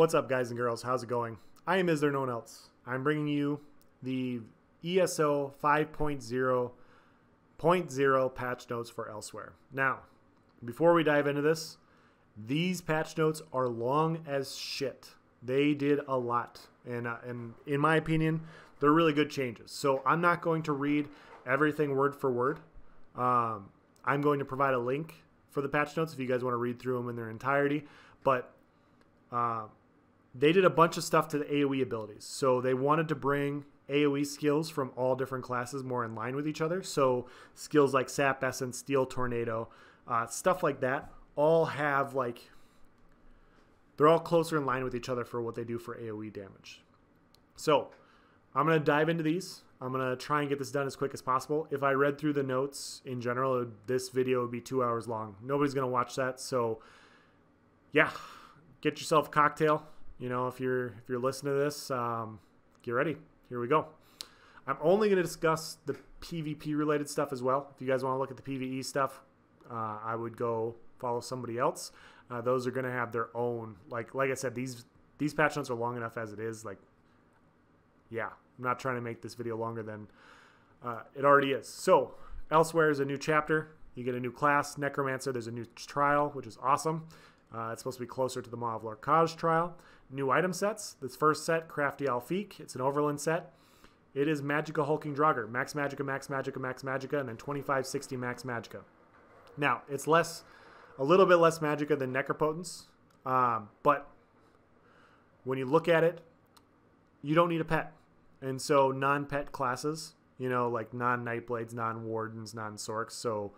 What's up, guys and girls? How's it going? I am Is There No One Else. I'm bringing you the ESO 5.0.0 patch notes for Elsewhere. Now, before we dive into this, these patch notes are long as shit. They did a lot, and in my opinion, they're really good changes. So I'm not going to read everything word for word. I'm going to provide a link for the patch notes if you guys want to read through them in their entirety. But they did a bunch of stuff to the AoE abilities. So they wanted to bring AoE skills from all different classes more in line with each other. So skills like Sap Essence, Steel Tornado, stuff like that, all have they're all closer in line with each other for what they do for AoE damage. So I'm going to dive into these. I'm going to try and get this done as quick as possible. If I read through the notes in general, this video would be 2 hours long. Nobody's going to watch that. So yeah, get yourself a cocktail. You know, if you're listening to this, get ready. Here we go. I'm only going to discuss the PvP related stuff as well. If you guys want to look at the PvE stuff, I would go follow somebody else. Those are going to have their own, like I said, these patch notes are long enough as it is. Yeah, I'm not trying to make this video longer than it already is. So Elsewhere is a new chapter. You get a new class, Necromancer. There's a new trial, which is awesome. It's supposed to be closer to the Maw of Lorcage trial. New item sets. This first set, Crafty Alfiq. It's an Overland set. It is Magicka Hulking Draugr. Max Magicka, Max Magicka, Max Magicka, and then 2560 Max Magicka. Now, it's a little bit less Magicka than Necropotence, but when you look at it, you don't need a pet. And so non-pet classes, you know, like non-Nightblades, non-Wardens, non-Sorks, so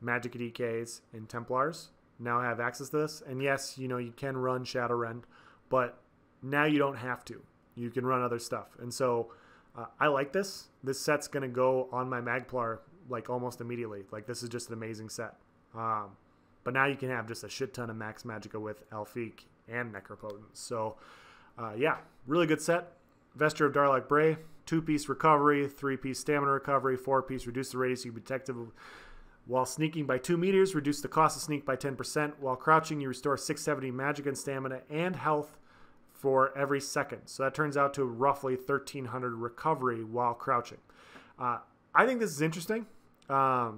Magicka DKs and Templars now have access to this. And yes, you know, you can run Shadowrend, but now you don't have to. You can run other stuff. And so I like this. This set's going to go on my Magplar almost immediately. This is just an amazing set. But now you can have just a shit ton of Max Magicka with Alfiq and Necropotence. So yeah, really good set. Vesture of Darlak Bray, 2-piece recovery, 3-piece stamina recovery, 4-piece reduce the radius you can be detected while sneaking by 2 meters, reduce the cost of sneak by 10%. While crouching, you restore 670 magic and stamina and health for every second. So that turns out to roughly 1,300 recovery while crouching. I think this is interesting. I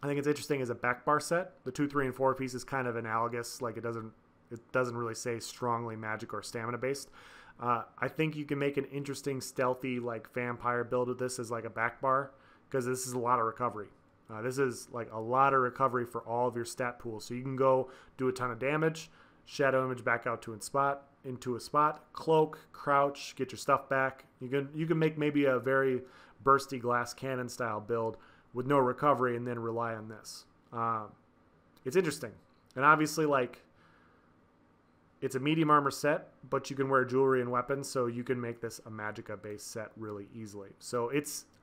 think it's interesting as a back bar set. The 2, 3, and 4 piece is kind of analogous. It doesn't really say strongly magic or stamina based. I think you can make an interesting stealthy vampire build with this as a back bar, because this is a lot of recovery. This is a lot of recovery for all of your stat pools. So you can go do a ton of damage, shadow image back out into a spot, cloak, crouch, get your stuff back. You can make maybe a very bursty glass cannon style build with no recovery and then rely on this. It's interesting. And obviously it's a medium armor set, but you can wear jewelry and weapons, so you can make this a Magicka based set really easily. So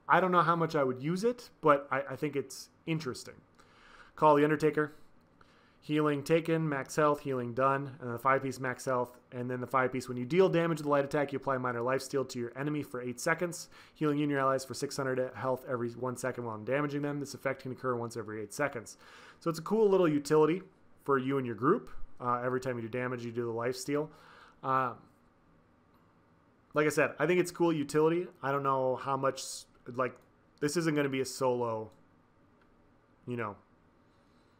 I don't know how much I would use it, but I think it's interesting. Call the Undertaker. Healing taken, max health, healing done, and then the 5-piece max health, and then the 5-piece, when you deal damage with a light attack, you apply minor lifesteal to your enemy for 8 seconds, healing you and your allies for 600 health every 1 second while damaging them. This effect can occur once every 8 seconds. So it's a cool little utility for you and your group. Every time you do damage, you do the lifesteal. Like I said, I think it's cool utility. I don't know how much, this isn't going to be a solo,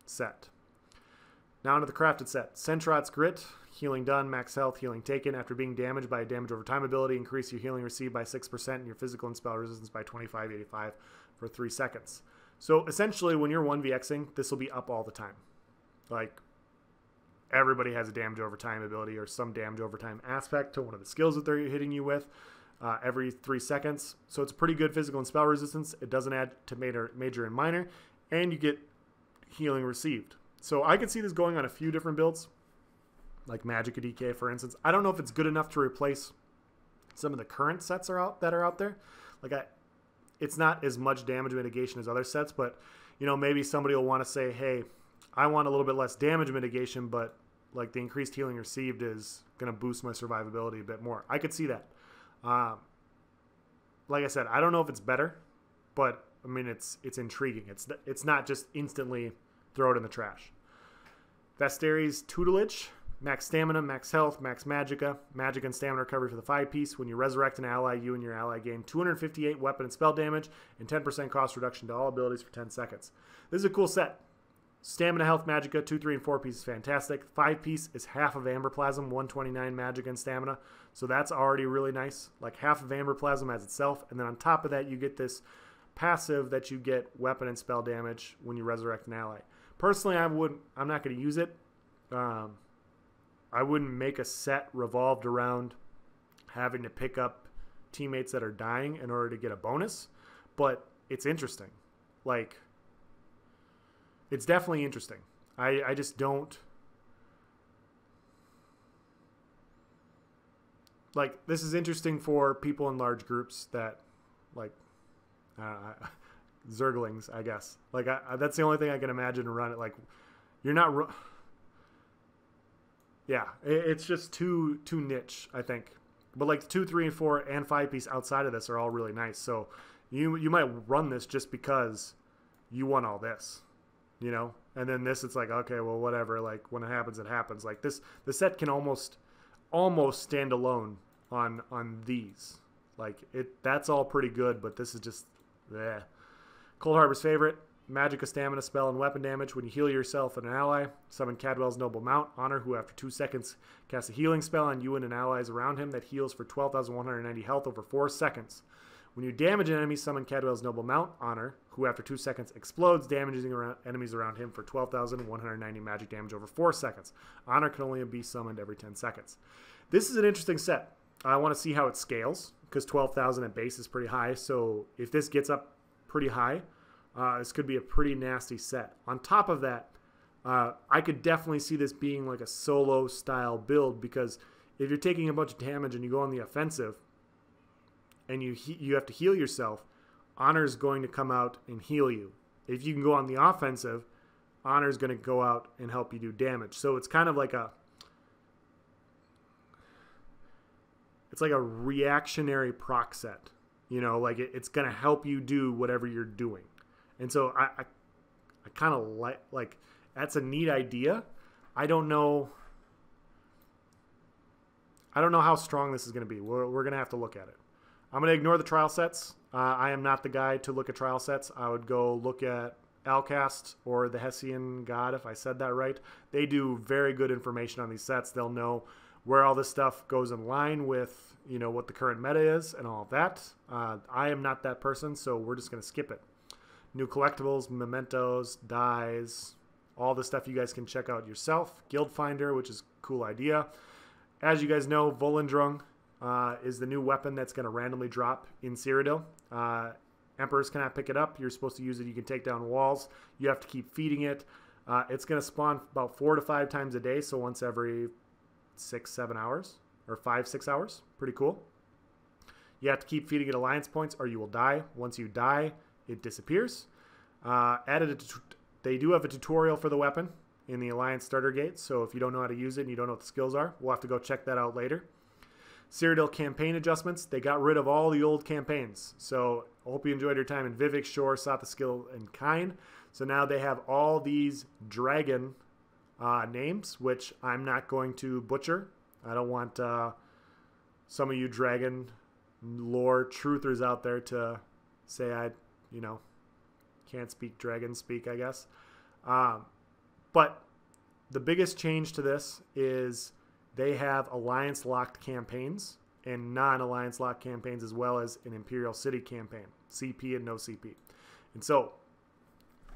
set. Now onto the crafted set. Sentrot's Grit, healing done, max health, healing taken. After being damaged by a damage over time ability, increase your healing received by 6% and your physical and spell resistance by 25/85 for 3 seconds. So essentially, when you're 1vxing, this will be up all the time. Everybody has a damage over time ability or some damage over time aspect to one of the skills that they're hitting you with every 3 seconds. So it's pretty good physical and spell resistance. It doesn't add to major and minor, and you get healing received. So I could see this going on a few different builds, like Magicka DK, for instance. I don't know if it's good enough to replace some of the current sets that are out there. It's not as much damage mitigation as other sets, but maybe somebody will want to say, hey, I want a little bit less damage mitigation, but the increased healing received is going to boost my survivability a bit more. I could see that. Like I said, I don't know if it's better, but I mean it's intriguing. It's not just instantly throw it in the trash. Vestari's Tutelage. max stamina, max health, max magicka, magic and stamina recovery for the 5-piece. When you resurrect an ally, you and your ally gain 258 weapon and spell damage and 10% cost reduction to all abilities for 10 seconds. This is a cool set. Stamina, health, magicka, 2, 3, and 4-piece is fantastic. 5-piece is half of Amber Plasm, 129 magicka and stamina. So that's already really nice. Like half of Amber Plasm as itself. And then on top of that, you get this passive that you get weapon and spell damage when you resurrect an ally. Personally, I'm not going to use it. I wouldn't make a set revolved around having to pick up teammates that are dying in order to get a bonus, but it's interesting. Like, it's definitely interesting. I just don't like, this is interesting for people in large groups that like Zerglings, I guess. Like, that's the only thing I can imagine to run it. Like, you're not. Yeah, it's just too niche, I think. But like the 2, 3, and 4 and 5-piece outside of this are all really nice. So you might run this just because you want all this, you know. And then this, it's like, okay, well, whatever. Like, when it happens, it happens. Like this, the set can almost stand alone on these. Like, that's all pretty good, but this is just, bleh. Cold Harbor's favorite, Magicka, stamina, spell, and weapon damage. When you heal yourself and an ally, summon Cadwell's Noble Mount, Honor, who after 2 seconds casts a healing spell on you and an allies around him that heals for 12,190 health over 4 seconds. When you damage an enemy, summon Cadwell's Noble Mount, Honor, who after 2 seconds explodes, damaging enemies around him for 12,190 magic damage over 4 seconds. Honor can only be summoned every 10 seconds. This is an interesting set. I want to see how it scales, because 12,000 at base is pretty high. So if this gets up pretty high, this could be a pretty nasty set. On top of that, I could definitely see this being like a solo style build, because if you're taking a bunch of damage and you go on the offensive and you have to heal yourself, Honor's going to come out and heal you. If you can go on the offensive, Honor's going to go out and help you do damage. So it's kind of like it's like a reactionary proc set. You know, like it's going to help you do whatever you're doing. And so I kind of like that's a neat idea. I don't know how strong this is going to be. We're going to have to look at it. I'm going to ignore the trial sets. I am not the guy to look at trial sets. I would go look at Alcast or the Hessian God, if I said that right. They do very good information on these sets. They'll know where all this stuff goes in line with, you know, what the current meta is and all of that. I am not that person, so we're just going to skip it. New collectibles, mementos, dies, all the stuff you guys can check out yourself. Guild Finder, which is a cool idea. As you guys know, Volendrung is the new weapon that's going to randomly drop in Cyrodiil. Emperors cannot pick it up. You're supposed to use it. You can take down walls. You have to keep feeding it. It's going to spawn about 4 to 5 times a day, so once every 6-7 hours, or 5-6 hours. Pretty cool. You have to keep feeding it alliance points or you will die. Once you die, it disappears. They do have a tutorial for the weapon in the Alliance Starter Gate, so if you don't know how to use it and you don't know what the skills are, we'll have to go check that out later. Cyrodiil campaign adjustments. They got rid of all the old campaigns, so I hope you enjoyed your time in Vivek, Shore, Sought the Skill, and Kine. So now they have all these dragon names, which I'm not going to butcher. I don't want some of you dragon lore truthers out there to say I, you know, can't speak dragon speak, I guess. But the biggest change to this is they have alliance locked campaigns and non-alliance locked campaigns, as well as an Imperial City campaign, CP and no CP. And so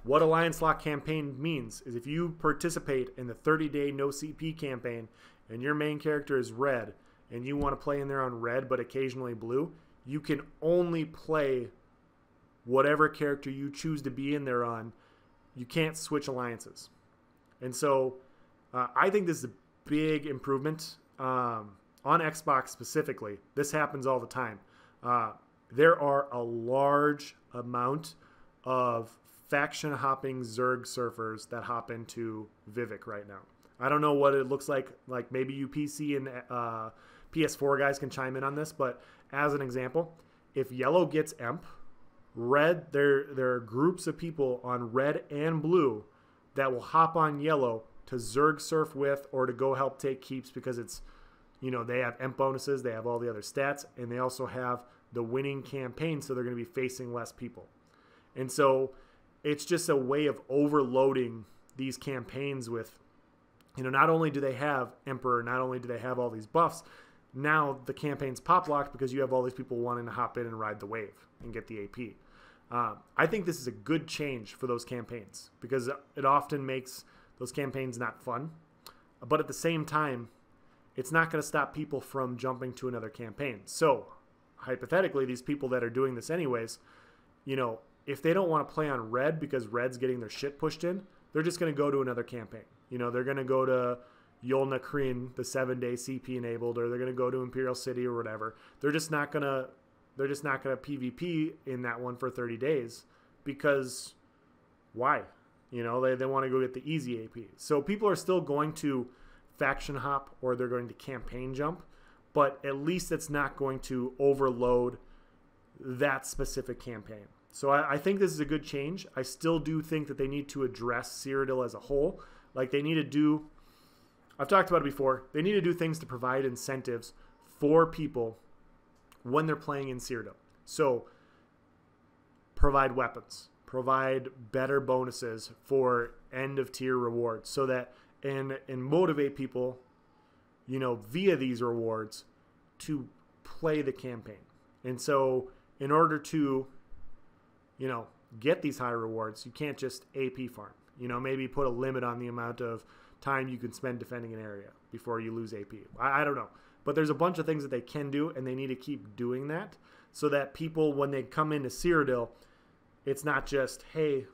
what alliance lock campaign means is if you participate in the 30-day no CP campaign and your main character is red and you want to play in there on red but occasionally blue, you can only play whatever character you choose to be in there on. You can't switch alliances. And so I think this is a big improvement. On Xbox specifically, this happens all the time. There are a large amount of faction hopping Zerg surfers that hop into Vivek right now. I don't know what it looks like maybe you PC and PS4 guys can chime in on this, but as an example, if yellow gets Emp, red, there are groups of people on red and blue that will hop on yellow to Zerg surf with or to go help take keeps because it's, you know, they have emp bonuses, they have all the other stats, and they also have the winning campaign, so they're going to be facing less people. And so it's just a way of overloading these campaigns with, you know, not only do they have Emperor, not only do they have all these buffs, now the campaign's pop locked because you have all these people wanting to hop in and ride the wave and get the AP. I think this is a good change for those campaigns because it often makes those campaigns not fun. But at the same time, it's not going to stop people from jumping to another campaign. So hypothetically, these people that are doing this anyways, you know, if they don't want to play on red because red's getting their shit pushed in, they're just going to go to another campaign. You know, they're going to go to Yolna Kryn, the 7-day CP enabled, or they're going to go to Imperial City or whatever. They're just not going to PvP in that one for 30 days because why? You know, they want to go get the easy AP. So people are still going to faction hop or they're going to campaign jump, but at least it's not going to overload that specific campaign. So I think this is a good change. I still do think that they need to address Cyrodiil as a whole. Like they need to do, I've talked about it before, they need to do things to provide incentives for people when they're playing in Cyrodiil. So provide weapons, provide better bonuses for end of tier rewards so that and motivate people, you know, via these rewards to play the campaign. And so in order to, you know, get these high rewards, you can't just AP farm. You know, maybe put a limit on the amount of time you can spend defending an area before you lose AP. I don't know. But there's a bunch of things that they can do, and they need to keep doing that so that people, when they come into Cyrodiil, it's not just, hey,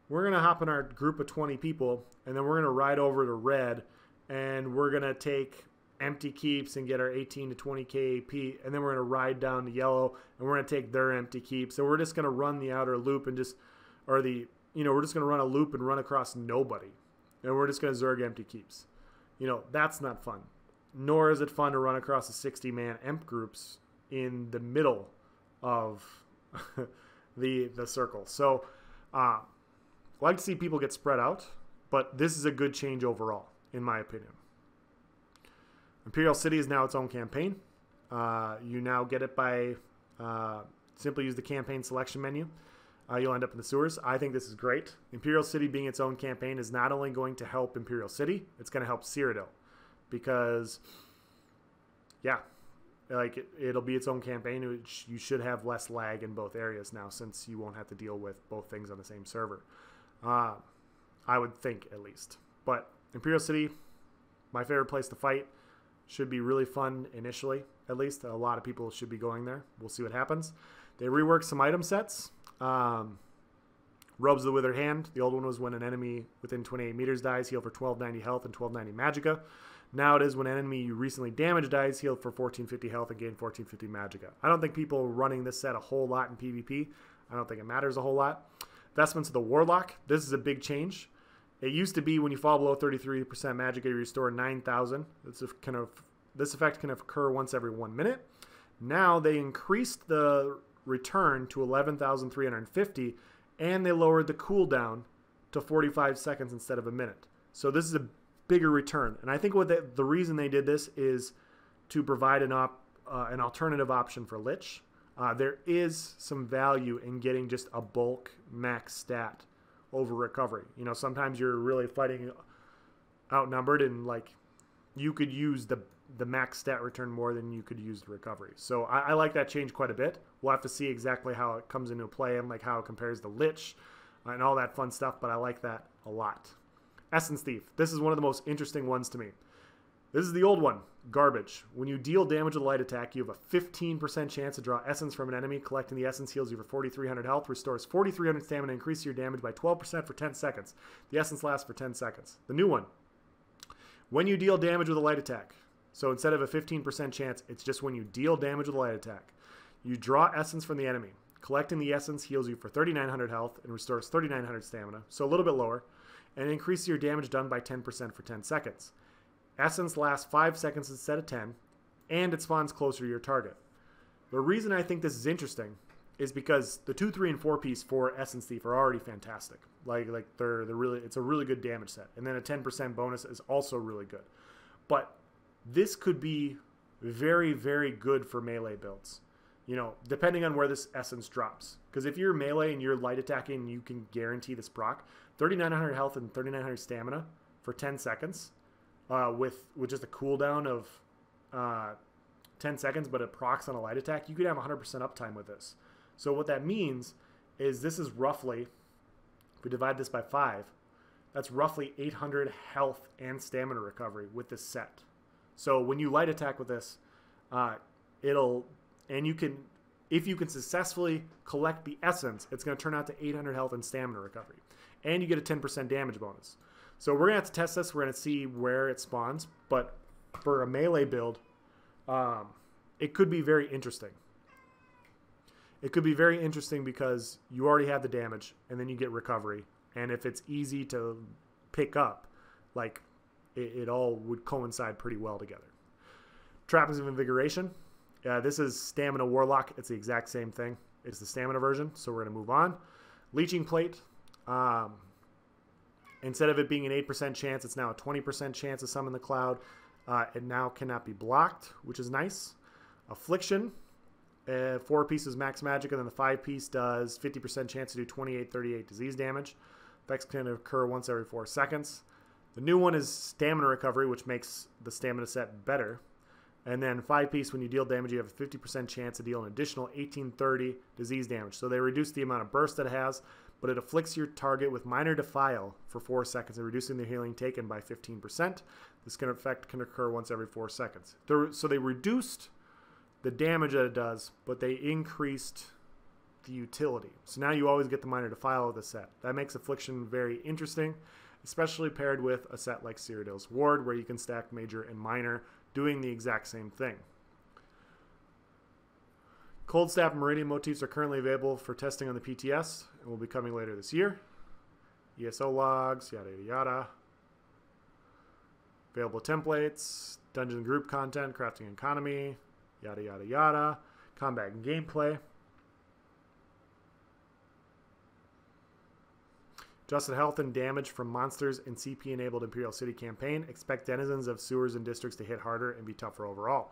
we're going to hop in our group of 20 people, and then we're going to ride over to red, and we're going to take empty keeps and get our 18 to 20k AP, and then we're going to ride down to yellow, and we're going to take their empty keeps, and we're just going to run the outer loop and just, or the, you know, we're just going to run a loop and run across nobody, and we're just going to Zerg empty keeps. You know, that's not fun. Nor is it fun to run across the 60-man emp groups in the middle of the circle. So I like to see people get spread out, but this is a good change overall, in my opinion. Imperial City is now its own campaign. You now get it by simply use the campaign selection menu. You'll end up in the sewers. I think this is great. Imperial City being its own campaign is not only going to help Imperial City, it's going to help Cyrodiil. Because, yeah, like it'll be its own campaign. Which you should have less lag in both areas now since you won't have to deal with both things on the same server. I would think, at least. But Imperial City, my favorite place to fight. Should be really fun initially, at least. A lot of people should be going there. We'll see what happens. They reworked some item sets. Robes of the Withered Hand. The old one was when an enemy within 28 meters dies, heal for 1290 health and 1290 magicka. Now it is when an enemy you recently damaged dies, heal for 1450 health and gain 1450 magicka. I don't think people are running this set a whole lot in PvP. I don't think it matters a whole lot. Vestments of the Warlock. This is a big change. It used to be when you fall below 33% magicka, you restore 9,000. This effect can occur once every 1 minute. Now they increased the return to 11,350, and they lowered the cooldown to 45 seconds instead of a minute. So this is a bigger return, and I think what the reason they did this is to provide an alternative option for Lich. There is some value in getting just a bulk max stat over recovery. You know, sometimes you're really fighting outnumbered, and like you could use the max stat return more than you could use the recovery. So I like that change quite a bit. We'll have to see exactly how it comes into play and like how it compares to Lich and all that fun stuff, but I like that a lot. Essence Thief. This is one of the most interesting ones to me. This is the old one. Garbage. When you deal damage with a light attack, you have a 15% chance to draw essence from an enemy. Collecting the essence heals you for 4,300 health, restores 4,300 stamina, and increases your damage by 12% for 10 seconds. The essence lasts for 10 seconds. The new one. When you deal damage with a light attack, so instead of a 15% chance, it's just when you deal damage with a light attack, you draw essence from the enemy. Collecting the essence heals you for 3,900 health and restores 3,900 stamina, so a little bit lower, and increases your damage done by 10% for 10 seconds. Essence lasts 5 seconds instead of 10, and it spawns closer to your target. The reason I think this is interesting is because the 2, 3, and 4 piece for Essence Thief are already fantastic. Like they're really, it's a really good damage set. And then a 10% bonus is also really good. But this could be very, very good for melee builds. You know, depending on where this essence drops. Because if you're melee and you're light attacking, you can guarantee this proc. 3,900 health and 3,900 stamina for 10 seconds. With just a cooldown of 10 seconds, but it procs on a light attack. You could have 100% uptime with this. So what that means is this is roughly, if we divide this by 5, that's roughly 800 health and stamina recovery with this set. So when you light attack with this, if you can successfully collect the essence, it's going to turn out to 800 health and stamina recovery. And you get a 10% damage bonus. So we're going to have to test this. We're going to see where it spawns. But for a melee build, it could be very interesting. It could be very interesting because you already have the damage, and then you get recovery. And if it's easy to pick up, like it all would coincide pretty well together. Trappings of Invigoration. This is Stamina Warlock. It's the exact same thing. It's the stamina version, so we're going to move on. Leeching Plate. Instead of it being an 8% chance, it's now a 20% chance to summon the cloud. It now cannot be blocked, which is nice. Affliction. 4 pieces max magic, and then the 5 piece does 50% chance to do 28-38 disease damage. Effects can occur once every 4 seconds. The new one is Stamina Recovery, which makes the stamina set better. And then 5 piece, when you deal damage, you have a 50% chance to deal an additional 18-30 disease damage. So they reduce the amount of burst that it has, but it afflicts your target with Minor Defile for 4 seconds, and reducing the healing taken by 15%. This effect can occur once every 4 seconds. So they reduced the damage that it does, but they increased the utility. So now you always get the Minor Defile of the set. That makes Affliction very interesting, especially paired with a set like Cyrodiil's Ward, where you can stack Major and Minor, doing the exact same thing. Cold Snap and Meridian motifs are currently available for testing on the PTS and will be coming later this year. ESO logs, yada yada yada. Available templates, dungeon group content, crafting economy, yada yada yada. Combat and gameplay. Adjusted health and damage from monsters in CP-enabled Imperial City campaign. Expect denizens of sewers and districts to hit harder and be tougher overall.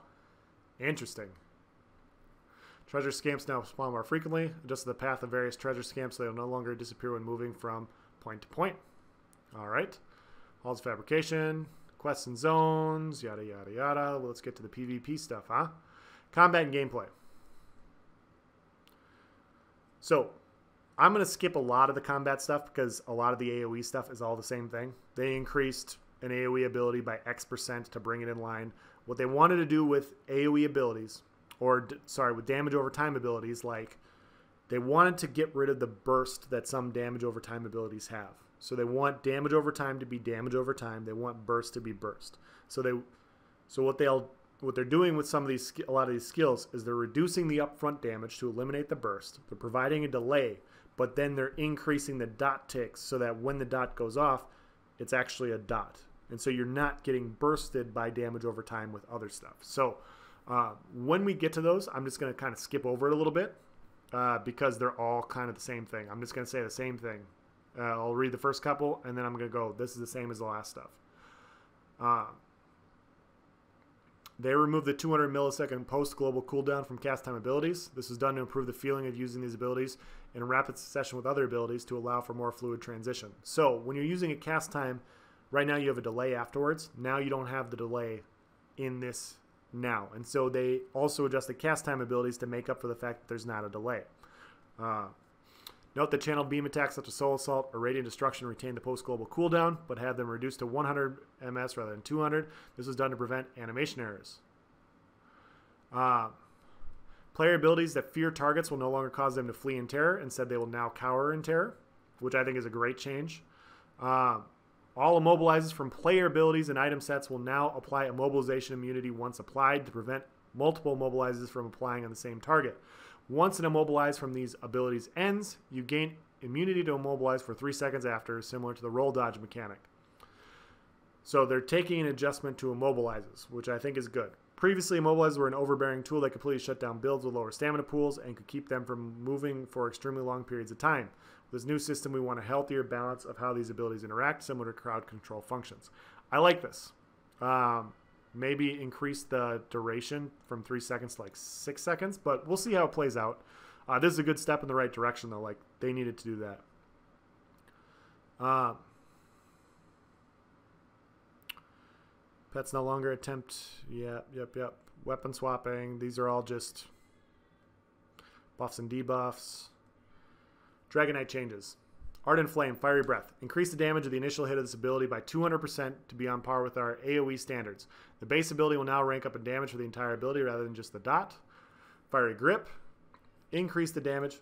Interesting. Treasure scamps now spawn more frequently. Adjusted the path of various treasure scamps so they will no longer disappear when moving from point to point. Alright. Halls of Fabrication. Quests and zones. Yada yada yada. Well, let's get to the PvP stuff, huh? Combat and gameplay. So, I'm going to skip a lot of the combat stuff because a lot of the AoE stuff is all the same thing. They increased an AoE ability by X% to bring it in line. What they wanted to do with AoE abilities, with damage over time abilities, like they wanted to get rid of the burst that some damage over time abilities have. So they want damage over time to be damage over time. They want burst to be burst. So what they're doing with a lot of these skills is they're reducing the upfront damage to eliminate the burst. They're providing a delay, but then they're increasing the dot ticks so that when the dot goes off, it's actually a dot. And so you're not getting bursted by damage over time with other stuff. So when we get to those, I'm just going to kind of skip over it a little bit because they're all kind of the same thing. I'm just going to say the same thing. I'll read the first couple, and then I'm going to go, this is the same as the last stuff. They removed the 200 millisecond post-global cooldown from cast time abilities. This is done to improve the feeling of using these abilities in rapid succession with other abilities to allow for more fluid transition. So when you're using a cast time, right now you have a delay afterwards. Now you don't have the delay in this now. And so they also adjust the cast time abilities to make up for the fact that there's not a delay. Note that channeled beam attacks such as Soul Assault or Radiant Destruction retain the post-global cooldown, but have them reduced to 100 MS rather than 200. This is done to prevent animation errors. Player abilities that fear targets will no longer cause them to flee in terror. Instead, they will now cower in terror, which I think is a great change. All immobilizers from player abilities and item sets will now apply immobilization immunity once applied to prevent multiple immobilizers from applying on the same target. Once an immobilize from these abilities ends, you gain immunity to immobilize for 3 seconds after, similar to the roll dodge mechanic. So they're taking an adjustment to immobilizes, which I think is good. Previously, immobilizers were an overbearing tool that completely shut down builds with lower stamina pools and could keep them from moving for extremely long periods of time. With this new system, we want a healthier balance of how these abilities interact, similar to crowd control functions. I like this. Maybe increase the duration from 3 seconds to like 6 seconds, but we'll see how it plays out. This is a good step in the right direction, though. Like, they needed to do that. Pets no longer attempt. Yep. Weapon swapping. These are all just buffs and debuffs. Dragonite changes. Ardent Flame, Fiery Breath. Increase the damage of the initial hit of this ability by 200% to be on par with our AoE standards. The base ability will now rank up in damage for the entire ability rather than just the dot. Fiery Grip. Increase the damage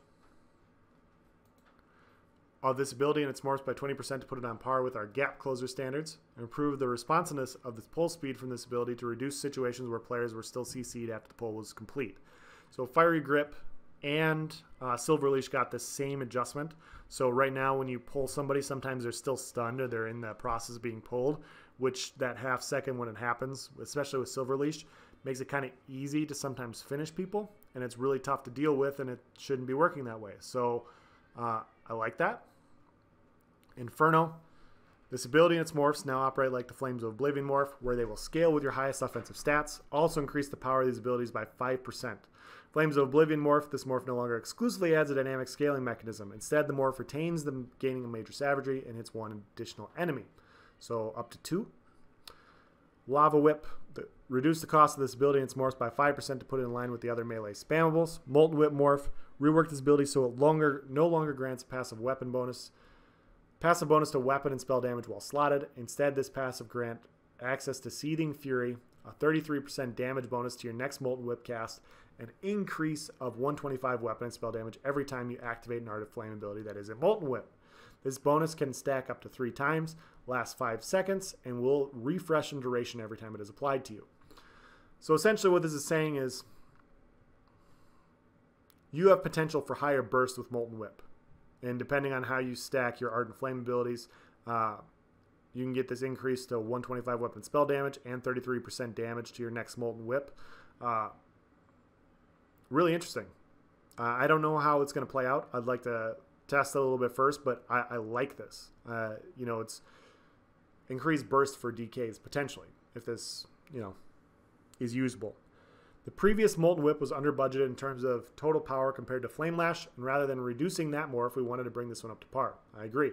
of this ability and its morphs by 20% to put it on par with our gap closer standards. And improve the responsiveness of the pull speed from this ability to reduce situations where players were still CC'd after the pull was complete. So Fiery Grip and Silver Leash got the same adjustment. So right now when you pull somebody, sometimes they're still stunned or they're in the process of being pulled, which that half second when it happens, especially with Silver Leash, makes it kind of easy to sometimes finish people, and it's really tough to deal with, and it shouldn't be working that way. So I like that. Inferno. This ability and its morphs now operate like the Flames of Oblivion morph, where they will scale with your highest offensive stats. Also increase the power of these abilities by 5%. Flames of Oblivion morph. This morph no longer exclusively adds a dynamic scaling mechanism. Instead, the morph retains them gaining a major savagery and hits one additional enemy. So up to 2. Lava Whip. Reduce the cost of this ability and its morphs by 5% to put it in line with the other melee spammables. Molten Whip morph. Rework this ability so it no longer grants a passive weapon bonus. Passive bonus to weapon and spell damage while slotted. Instead, this passive grant access to Seething Fury, a 33% damage bonus to your next Molten Whip cast, an increase of 125 weapon and spell damage every time you activate an Art of Flame ability that is a Molten Whip. This bonus can stack up to 3 times, lasts 5 seconds, and will refresh in duration every time it is applied to you. So essentially what this is saying is you have potential for higher burst with Molten Whip. And depending on how you stack your Ardent Flame abilities, you can get this increase to 125 weapon spell damage and 33% damage to your next Molten Whip. Really interesting. I don't know how it's going to play out. I'd like to test it a little bit first, but I like this. It's increased burst for DKs, potentially, if this, is usable. The previous Molten Whip was under budgeted in terms of total power compared to Flame Lash, and rather than reducing that morph, we wanted to bring this one up to par. I agree.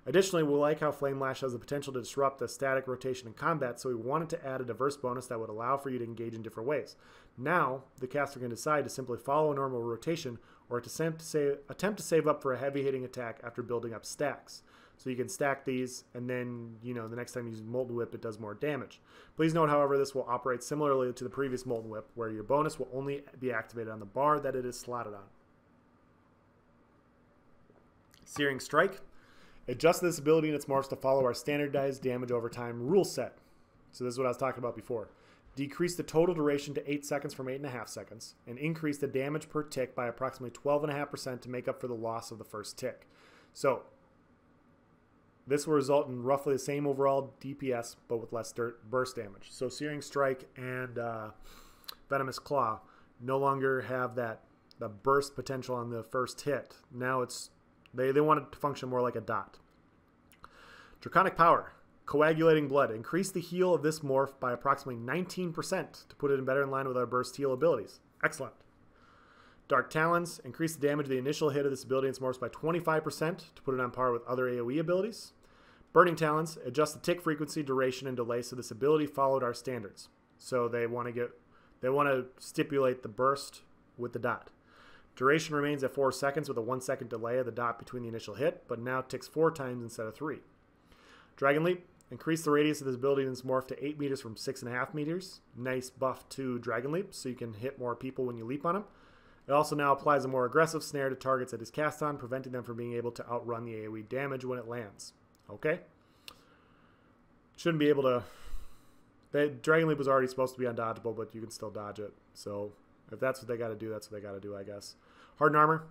Additionally, we like how Flame Lash has the potential to disrupt the static rotation in combat, so we wanted to add a diverse bonus that would allow for you to engage in different ways. Now, the caster can decide to simply follow a normal rotation or to attempt to save up for a heavy-hitting attack after building up stacks. So you can stack these, and then, the next time you use Molten Whip, it does more damage. Please note, however, this will operate similarly to the previous Molten Whip, where your bonus will only be activated on the bar that it is slotted on. Searing Strike. Adjust this ability and its morphs to follow our standardized damage over time rule set. So this is what I was talking about before. Decrease the total duration to 8 seconds from 8.5 seconds, and increase the damage per tick by approximately 12.5% to make up for the loss of the first tick. So this will result in roughly the same overall DPS, but with less burst damage. So Searing Strike and Venomous Claw no longer have the burst potential on the first hit. Now it's they want it to function more like a dot. Draconic Power. Coagulating Blood. Increase the heal of this morph by approximately 19% to put it better in line with our burst heal abilities. Excellent. Dark Talons. Increase the damage of the initial hit of this ability and its morphs by 25% to put it on par with other AoE abilities. Burning Talons. Adjust the tick frequency, duration, and delay so this ability followed our standards. So they want to stipulate the burst with the dot. Duration remains at 4 seconds with a 1 second delay of the dot between the initial hit, but now ticks 4 times instead of 3. Dragon Leap. Increase the radius of this ability and its morph to 8 meters from 6.5 meters. Nice buff to Dragon Leap, so you can hit more people when you leap on them. It also now applies a more aggressive snare to targets it is cast on, preventing them from being able to outrun the AoE damage when it lands. Okay? Shouldn't be able to... Dragon Leap was already supposed to be undodgeable, but you can still dodge it. So if that's what they got to do, that's what they got to do, I guess. Hardened Armor.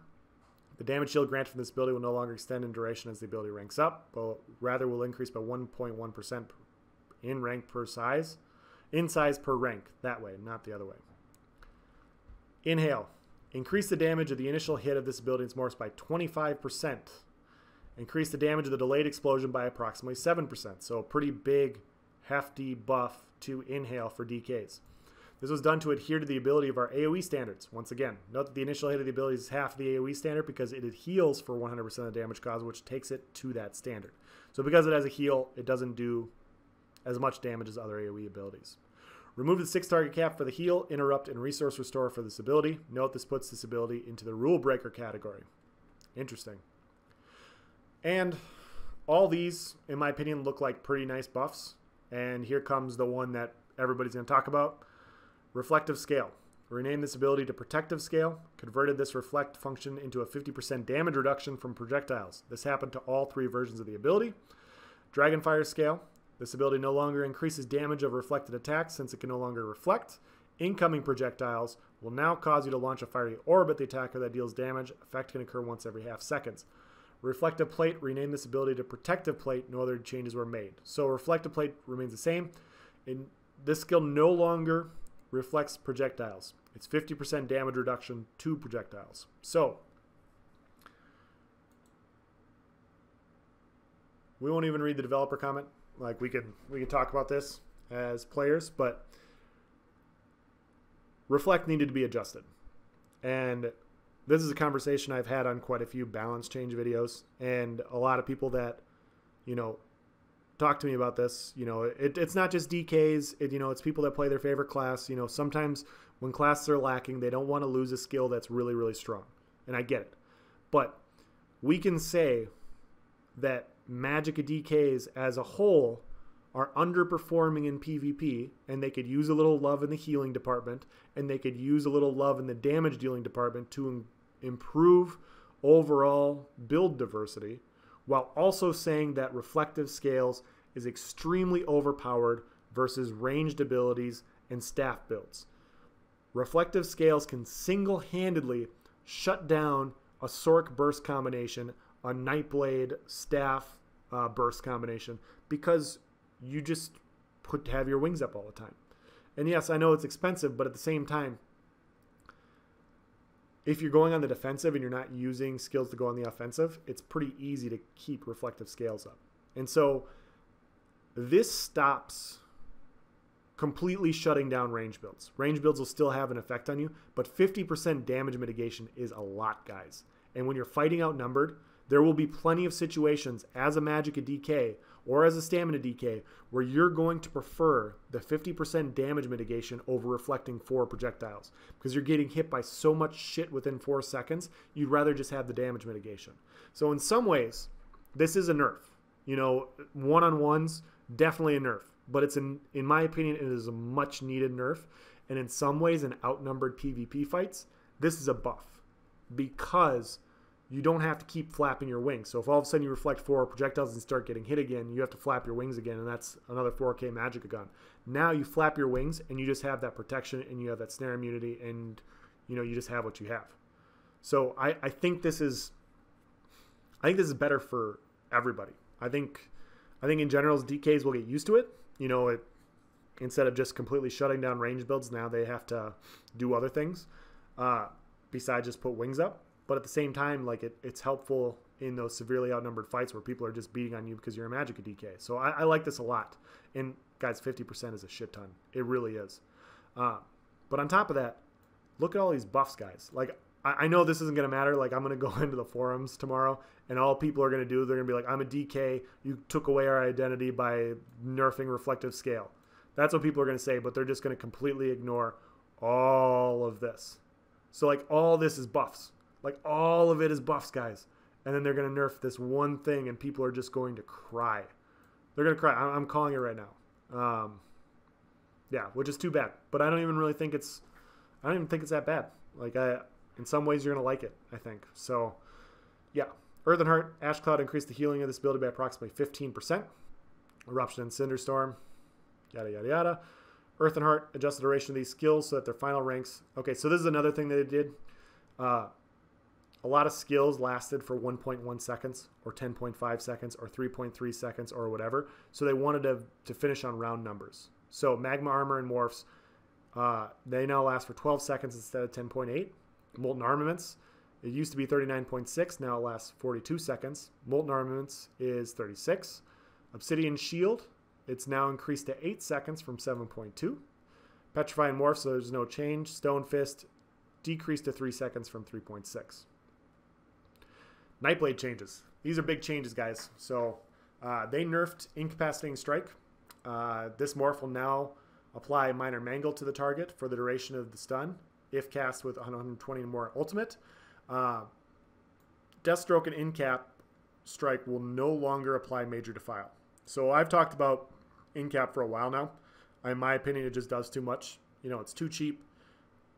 The damage shield granted from this ability will no longer extend in duration as the ability ranks up, but rather will increase by 1.1% in rank per size. In size per rank, that way, not the other way. Inhale. Increase the damage of the initial hit of this ability's morphs by 25%. Increase the damage of the delayed explosion by approximately 7%. So a pretty big, hefty buff to Inhale for DKs. This was done to adhere to the ability of our AoE standards. Once again, note that the initial hit of the ability is half the AoE standard because it heals for 100% of the damage caused, which takes it to that standard. So because it has a heal, it doesn't do as much damage as other AoE abilities. Remove the 6 target cap for the heal, interrupt, and resource restore for this ability. Note this puts this ability into the rule breaker category. Interesting. And all these, in my opinion, look like pretty nice buffs. And here comes the one that everybody's going to talk about. Reflective Scale. Renamed this ability to Protective Scale. Converted this reflect function into a 50% damage reduction from projectiles. This happened to all 3 versions of the ability. Dragonfire Scale. This ability no longer increases damage of reflected attacks since it can no longer reflect. Incoming projectiles will now cause you to launch a fiery orb at the attacker that deals damage. Effect can occur once every half seconds. Reflective Plate. Rename this ability to Protective Plate. No other changes were made. So Reflective Plate remains the same. And this skill no longer reflects projectiles. It's 50% damage reduction to projectiles. So we won't even read the developer comment. Like we can talk about this as players, but reflect needed to be adjusted. And this is a conversation I've had on quite a few balance change videos, and a lot of people that, you know, talk to me about this. You know, it's not just DKs. It's people that play their favorite class. You know, sometimes when classes are lacking, they don't want to lose a skill that's really, really strong. And I get it. But we can say that Magicka DKs as a whole are underperforming in PvP, and they could use a little love in the healing department, and they could use a little love in the damage dealing department to improve overall build diversity, while also saying that Reflective Scales is extremely overpowered versus ranged abilities and staff builds. Reflective Scales can single-handedly shut down a Sork burst combination, a Nightblade staff burst combination, because you just have your wings up all the time. And yes, I know it's expensive, but at the same time, if you're going on the defensive and you're not using skills to go on the offensive, it's pretty easy to keep Reflective Scales up. And so this stops completely shutting down range builds. Range builds will still have an effect on you, but 50% damage mitigation is a lot, guys. And when you're fighting outnumbered, there will be plenty of situations as a Magicka DK or as a Stamina DK where you're going to prefer the 50% damage mitigation over reflecting 4 projectiles because you're getting hit by so much shit within 4 seconds, you'd rather just have the damage mitigation. So in some ways, this is a nerf. You know, one-on-ones, definitely a nerf. But it's, in my opinion, it is a much-needed nerf. And in some ways, in outnumbered PvP fights, this is a buff because you don't have to keep flapping your wings. So if all of a sudden you reflect 4 projectiles and start getting hit again, you have to flap your wings again, and that's another 4K Magicka gun. Now you flap your wings, and you just have that protection, and you have that snare immunity, and you just have what you have. So I think this is better for everybody. I think in general, DKs will get used to it. Instead of just completely shutting down range builds, now they have to do other things besides just put wings up. But at the same time, like it's helpful in those severely outnumbered fights where people are just beating on you because you're a Magicka DK. So I like this a lot. And guys, 50% is a shit ton. It really is. But on top of that, look at all these buffs, guys. Like I know this isn't going to matter. Like I'm going to go into the forums tomorrow, and all people are going to do, they're going to be like, I'm a DK. You took away our identity by nerfing Reflective Scale. That's what people are going to say, but they're just going to completely ignore all of this. So like all this is buffs. Like all of it is buffs, guys. And then they're going to nerf this one thing, and people are just going to cry. They're going to cry. I'm calling it right now. Yeah, which is too bad. But I don't even think it's that bad. Like in some ways you're going to like it, I think. So yeah. Earth and Heart, Ash Cloud increased the healing of this ability by approximately 15%. Eruption and Cinderstorm, yada, yada, yada. Earth and Heart adjust the duration of these skills so that their final ranks. Okay, so this is another thing that it did. A lot of skills lasted for 1.1 seconds or 10.5 seconds or 3.3 seconds or whatever. So they wanted to finish on round numbers. So Magma Armor and Morphs, they now last for 12 seconds instead of 10.8. Molten Armaments, it used to be 39.6, now it lasts 42 seconds. Molten Armaments is 36. Obsidian Shield, it's now increased to 8 seconds from 7.2. Petrifying Morph, so there's no change. Stone Fist, decreased to 3 seconds from 3.6. Nightblade changes. These are big changes, guys. So they nerfed Incapacitating Strike. This morph will now apply Minor Mangle to the target for the duration of the stun, if cast with 120 or more ultimate. Deathstroke and Incap Strike will no longer apply Major Defile. So I've talked about Incap for a while now. In my opinion, it just does too much. You know, it's too cheap.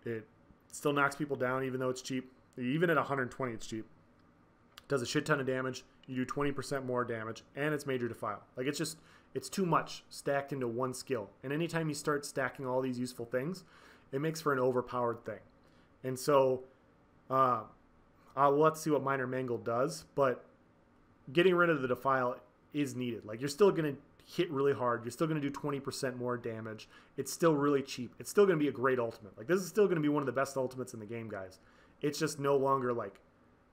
It still knocks people down even though it's cheap. Even at 120, it's cheap. It does a shit ton of damage. You do 20% more damage, and it's Major Defile. Like, it's too much stacked into one skill. And anytime you start stacking all these useful things, it makes for an overpowered thing. And so, let's see what Minor Mangle does. But getting rid of the Defile is needed. Like, you're still going to hit really hard. You're still going to do 20% more damage. It's still really cheap. It's still going to be a great ultimate. Like, this is still going to be one of the best ultimates in the game, guys. It's just no longer, like,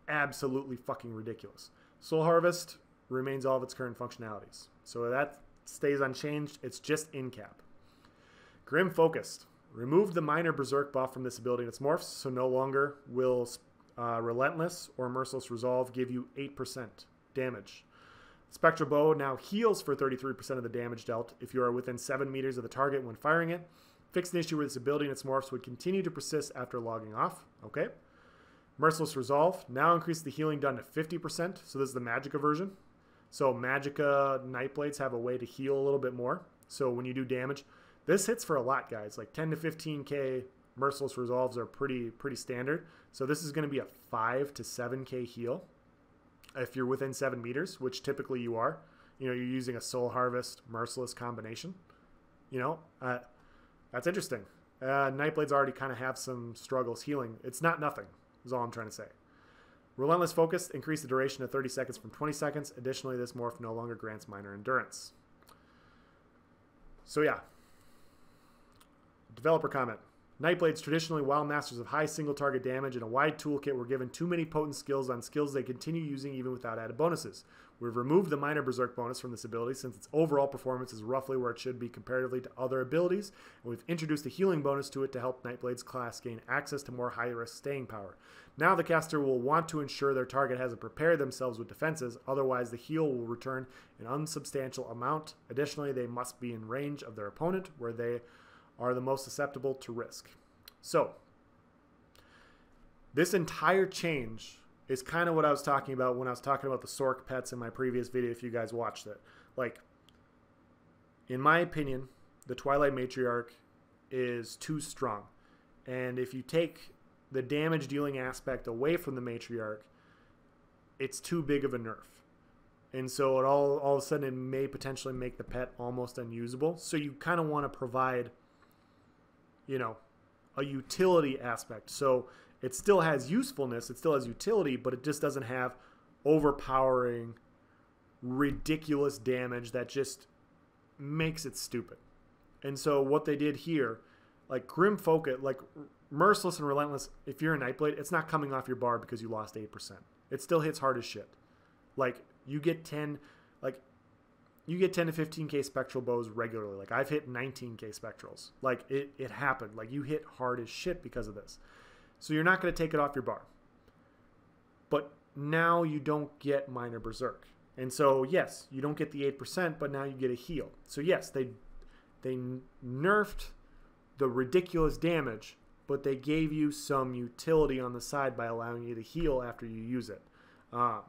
absolutely fucking ridiculous. Soul Harvest remains all of its current functionalities. So that stays unchanged. It's just Incap. Grim Focused. Remove the minor Berserk buff from this ability in its morphs, so no longer will Relentless or Merciless Resolve give you 8% damage. Spectral Bow now heals for 33% of the damage dealt if you are within 7 meters of the target when firing it. Fix an issue where this ability and its morphs would continue to persist after logging off. Okay. Merciless Resolve now increases the healing done to 50%. So this is the Magicka version. So Magicka Nightblades have a way to heal a little bit more. So when you do damage, this hits for a lot, guys. Like 10 to 15k Merciless Resolves are pretty standard. So this is going to be a 5 to 7k heal if you're within 7 meters, which typically you are. You know, you're using a Soul Harvest Merciless combination. You know, that's interesting. Nightblades already kind of have some struggles healing. It's not nothing, is all I'm trying to say. Relentless Focus, increase the duration to 30 seconds from 20 seconds. Additionally, this morph no longer grants minor endurance. So yeah. Developer comment. Nightblades, traditionally WoW masters of high single target damage and a wide toolkit, were given too many potent skills on skills they continue using even without added bonuses. We've removed the minor Berserk bonus from this ability since its overall performance is roughly where it should be comparatively to other abilities, and we've introduced a healing bonus to it to help Nightblade's class gain access to more high-risk staying power. Now the caster will want to ensure their target hasn't prepared themselves with defenses, otherwise the heal will return an unsubstantial amount. Additionally, they must be in range of their opponent, where they are the most susceptible to risk. So, this entire change is kind of what I was talking about when I was talking about the Sork pets in my previous video, if you guys watched it. Like, in my opinion, the Twilight Matriarch is too strong. And if you take the damage dealing aspect away from the Matriarch, it's too big of a nerf. And so it all of a sudden it may potentially make the pet almost unusable. So you kind of want to provide, you know, a utility aspect. So it still has usefulness, it still has utility, but it just doesn't have overpowering, ridiculous damage that just makes it stupid. And so what they did here, like Grim Focus, like Merciless and Relentless, if you're a Nightblade, it's not coming off your bar because you lost 8%. It still hits hard as shit. Like you get 10 to 15k spectral bows regularly. Like I've hit 19k spectrals. Like it happened. Like you hit hard as shit because of this. So you're not going to take it off your bar. But now you don't get minor Berserk. And so yes, you don't get the 8%, but now you get a heal. So yes, they nerfed the ridiculous damage, but they gave you some utility on the side by allowing you to heal after you use it. And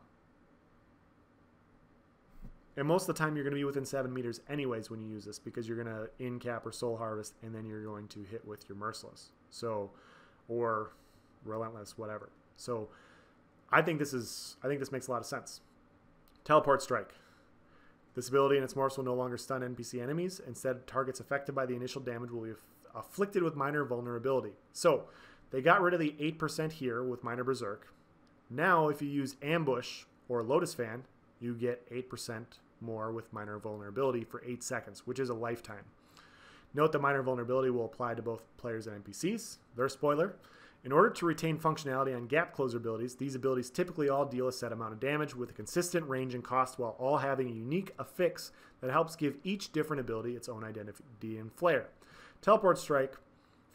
most of the time you're going to be within 7 meters anyways when you use this, because you're going to in-cap or Soul Harvest, and then you're going to hit with your Merciless. So, or Relentless, whatever. So I think this makes a lot of sense. Teleport Strike. This ability and its morphs will no longer stun NPC enemies. Instead, targets affected by the initial damage will be afflicted with minor vulnerability. So they got rid of the 8% here with minor Berserk. Now if you use Ambush or Lotus Fan, you get 8% more with minor vulnerability for 8 seconds, which is a lifetime. Note that minor vulnerability will apply to both players and NPCs. Their spoiler. In order to retain functionality on gap closer abilities, these abilities typically all deal a set amount of damage with a consistent range and cost while all having a unique affix that helps give each different ability its own identity and flair. Teleport Strike,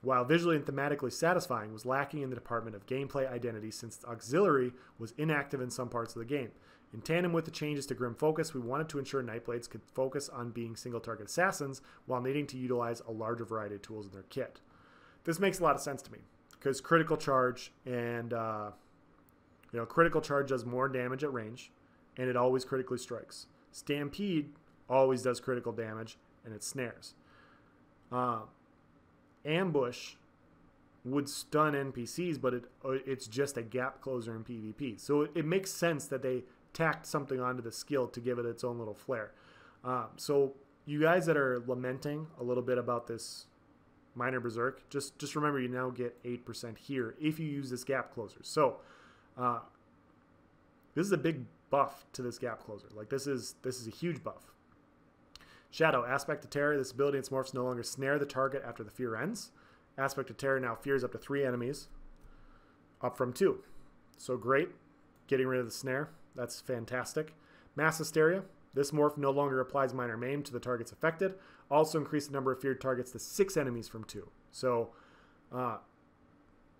while visually and thematically satisfying, was lacking in the department of gameplay identity since Auxiliary was inactive in some parts of the game. In tandem with the changes to Grim Focus, we wanted to ensure Nightblades could focus on being single-target assassins while needing to utilize a larger variety of tools in their kit. This makes a lot of sense to me, because critical charge and critical charge does more damage at range, and it always critically strikes. Stampede always does critical damage, and it snares. Ambush would stun NPCs, but it's just a gap closer in PvP. So it makes sense that they tacked something onto the skill to give it its own little flair. So you guys that are lamenting a little bit about this minor berserk, just remember you now get 8% here if you use this gap closer. So this is a big buff to this gap closer. Like this is a huge buff. Shadow, Aspect of Terror. This ability and its morphs no longer snare the target after the fear ends. Aspect of Terror now fears up to 3 enemies, up from 2. So great. Getting rid of the snare. That's fantastic. Mass Hysteria. This morph no longer applies minor maim to the targets affected. Also increase the number of feared targets to 6 enemies from 2. So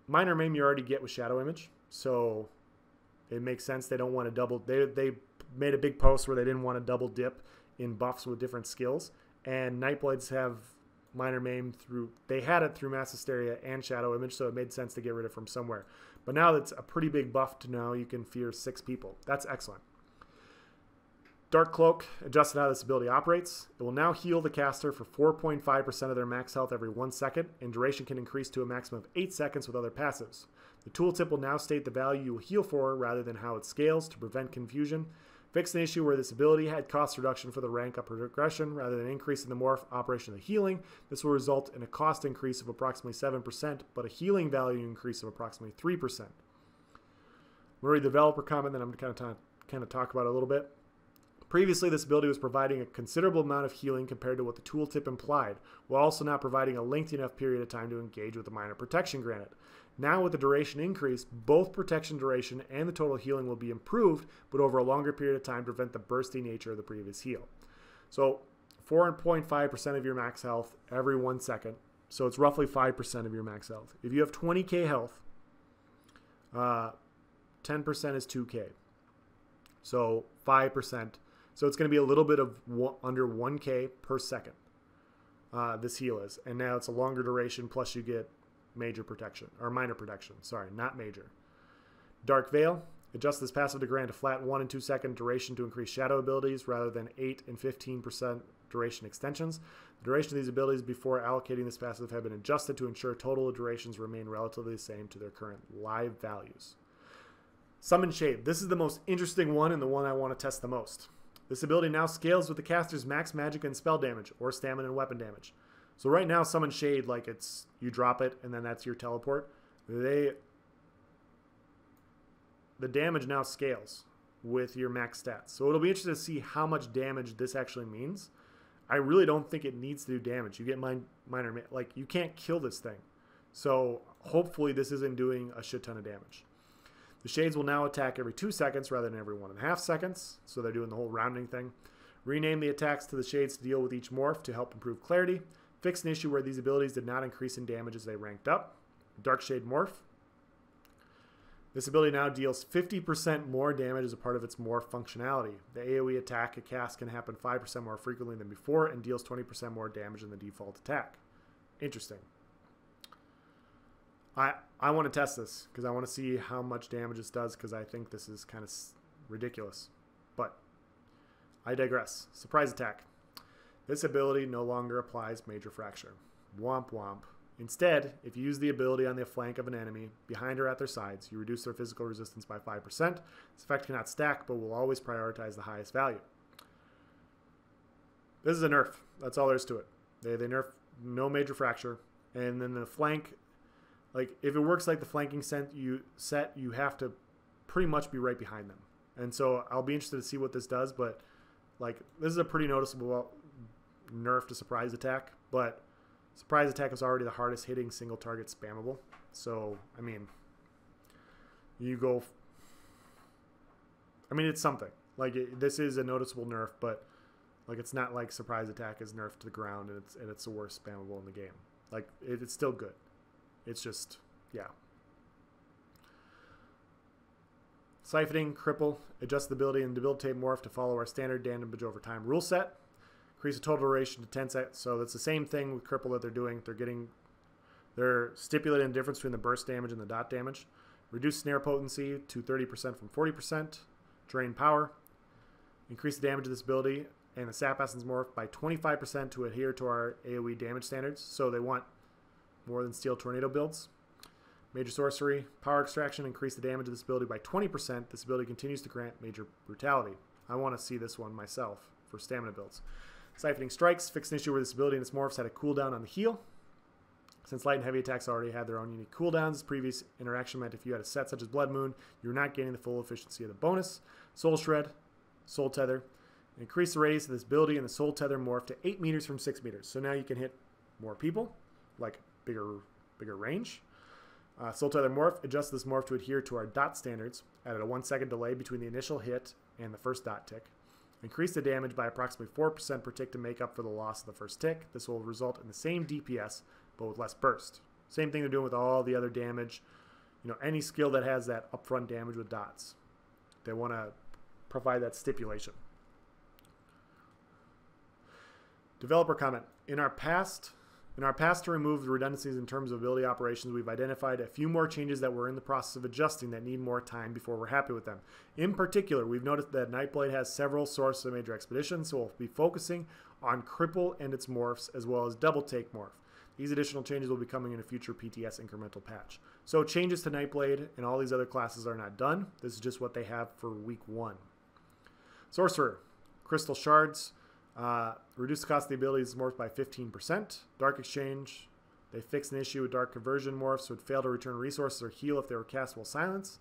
minor maim you already get with Shadow Image. So it makes sense. They don't want to double. They made a big post where they didn't want to double dip in buffs with different skills. And Nightblades have minor maim through, they had it through Mass Hysteria and Shadow Image, so it made sense to get rid of it from somewhere. But now that's a pretty big buff to now you can fear 6 people. That's excellent. Dark Cloak, adjusted how this ability operates. It will now heal the caster for 4.5% of their max health every 1 second, and duration can increase to a maximum of 8 seconds with other passives. The tooltip will now state the value you will heal for rather than how it scales to prevent confusion. Fix an issue where this ability had cost reduction for the rank up progression rather than increasing the morph operation of the healing. This will result in a cost increase of approximately 7%, but a healing value increase of approximately 3%. I'm going to read the developer comment, then I'm going to kind of talk about it a little bit. Previously, this ability was providing a considerable amount of healing compared to what the tooltip implied, while also not providing a lengthy enough period of time to engage with the minor protection granted. Now, with the duration increase, both protection duration and the total healing will be improved, but over a longer period of time to prevent the bursty nature of the previous heal. So, 4.5% of your max health every 1 second. So, it's roughly 5% of your max health. If you have 20k health, 10% is 2k. So, 5%. So it's going to be a little bit of under 1k per second, this heal is. And now it's a longer duration, plus you get major protection, or minor protection. Sorry, not major. Dark Veil. Adjust this passive to grant a flat 1 and 2 second duration to increase shadow abilities rather than 8 and 15% duration extensions. The duration of these abilities before allocating this passive have been adjusted to ensure total durations remain relatively the same to their current live values. Summon Shade. This is the most interesting one and the one I want to test the most. This ability now scales with the caster's max magic and spell damage, or stamina and weapon damage. So right now, Summon Shade, like it's, you drop it, and then that's your teleport. The damage now scales with your max stats. So it'll be interesting to see how much damage this actually means. I really don't think it needs to do damage. You get minor, like you can't kill this thing. So hopefully this isn't doing a shit ton of damage. The Shades will now attack every 2 seconds rather than every 1.5 seconds, so they're doing the whole rounding thing. Rename the attacks to the Shades to deal with each morph to help improve clarity. Fix an issue where these abilities did not increase in damage as they ranked up. Dark Shade Morph. This ability now deals 50% more damage as a part of its morph functionality. The AoE attack it casts can happen 5% more frequently than before and deals 20% more damage than the default attack. Interesting. I want to test this because I want to see how much damage this does because I think this is kind of ridiculous. But I digress. Surprise attack. This ability no longer applies major fracture. Womp womp. Instead, if you use the ability on the flank of an enemy, behind or at their sides, you reduce their physical resistance by 5%. This effect cannot stack, but will always prioritize the highest value. This is a nerf. That's all there is to it. They nerf no major fracture. And then the flank, like if it works like the flanking set, you have to pretty much be right behind them. And so I'll be interested to see what this does, but like this is a pretty noticeable nerf to surprise attack, but Surprise attack is already the hardest hitting single target spammable. So, I mean, you go... I mean, it's something. Like, this is a noticeable nerf, but like it's not like surprise attack is nerfed to the ground and it's the worst spammable in the game. Like, it's still good. It's just, yeah. Siphoning, cripple, adjust the ability and debilitate morph to follow our standard damage over time rule set. Increase the total duration to 10 seconds. So that's the same thing with cripple that they're doing. They're stipulating the difference between the burst damage and the dot damage. Reduce snare potency to 30% from 40%. Drain power. Increase the damage of this ability and the sap essence morph by 25% to adhere to our AoE damage standards. So they want more than steel tornado builds. Major sorcery, power extraction, increase the damage of this ability by 20%. This ability continues to grant major brutality. I want to see this one myself for stamina builds. Siphoning strikes, fix an issue where this ability and its morphs had a cooldown on the heal. Since light and heavy attacks already had their own unique cooldowns, this previous interaction meant if you had a set such as Blood Moon, you were not gaining the full efficiency of the bonus. Soul Shred, Soul Tether. Increase the radius of this ability and the Soul Tether morph to 8 meters from 6 meters. So now you can hit more people, like bigger range. Soul Tether morph, adjust this morph to adhere to our dot standards, added a 1 second delay between the initial hit and the first dot tick. Increase the damage by approximately 4% per tick to make up for the loss of the first tick. This will result in the same DPS, but with less burst. Same thing they're doing with all the other damage. You know, any skill that has that upfront damage with dots. They want to provide that stipulation. Developer comment. In our past to remove the redundancies in terms of ability operations, we've identified a few more changes that we're in the process of adjusting that need more time before we're happy with them. In particular, we've noticed that Nightblade has several sources of major expeditions, so we'll be focusing on Cripple and its morphs, as well as Double Take morph. These additional changes will be coming in a future PTS incremental patch. So changes to Nightblade and all these other classes are not done. This is just what they have for week 1. Sorcerer, Crystal Shards. Reduce the cost of the abilities morphed by 15%. Dark Exchange. They fixed an issue with Dark Conversion morphs, so it would fail to return resources or heal if they were cast while silenced.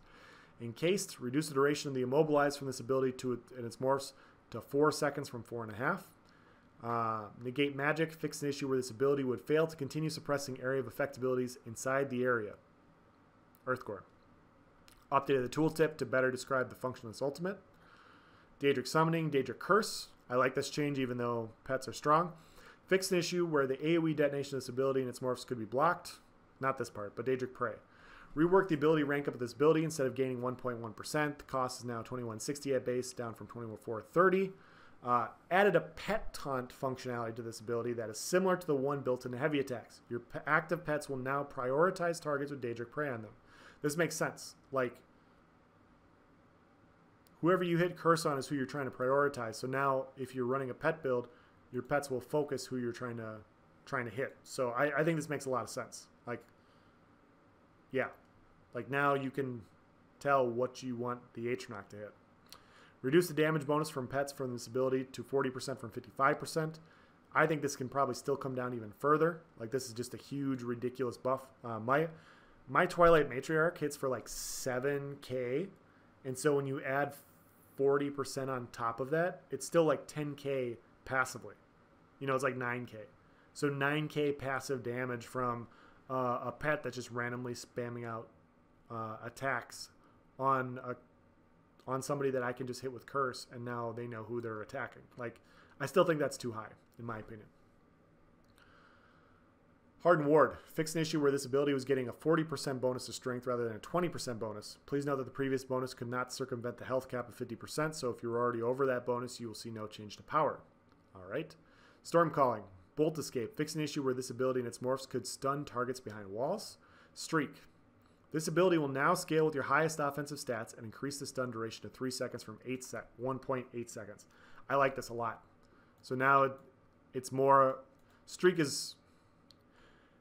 Encased. Reduce the duration of the immobilized from this ability and its morphs to 4 seconds from 4.5. Negate Magic. Fixed an issue where this ability would fail to continue suppressing area of effect abilities inside the area. Earthcore. Updated the tooltip to better describe the function of this ultimate. Daedric Summoning. Daedric Curse. I like this change even though pets are strong. Fix an issue where the AoE detonation of this ability and its morphs could be blocked. Not this part, but Daedric Prey. Rework the ability rank up of this ability. Instead of gaining 1.1%, the cost is now 2160 at base, down from 2430. Added a pet taunt functionality to this ability that is similar to the one built into heavy attacks. Your active pets will now prioritize targets with Daedric Prey on them. This makes sense. Like, whoever you hit curse on is who you're trying to prioritize. So now, if you're running a pet build, your pets will focus who you're trying to hit. So I think this makes a lot of sense. Like, yeah, like now you can tell what you want the Atronach to hit. Reduce the damage bonus from pets from this ability to 40% from 55%. I think this can probably still come down even further. Like, this is just a huge, ridiculous buff. My Twilight Matriarch hits for like 7k, and so when you add 40% on top of that, it's still like 10k passively. You know, it's like 9k. So 9k passive damage from a pet that's just randomly spamming out attacks on somebody that I can just hit with curse, and now they know who they're attacking. Like, I still think that's too high, in my opinion. Hardened Ward. Fix an issue where this ability was getting a 40% bonus to strength rather than a 20% bonus. Please note that the previous bonus could not circumvent the health cap of 50%, so if you're already over that bonus, you will see no change to power. Alright. Storm Calling. Bolt Escape. Fix an issue where this ability and its morphs could stun targets behind walls. Streak. This ability will now scale with your highest offensive stats and increase the stun duration to 3 seconds from 1.8 seconds. I like this a lot. So now it's more... Streak is...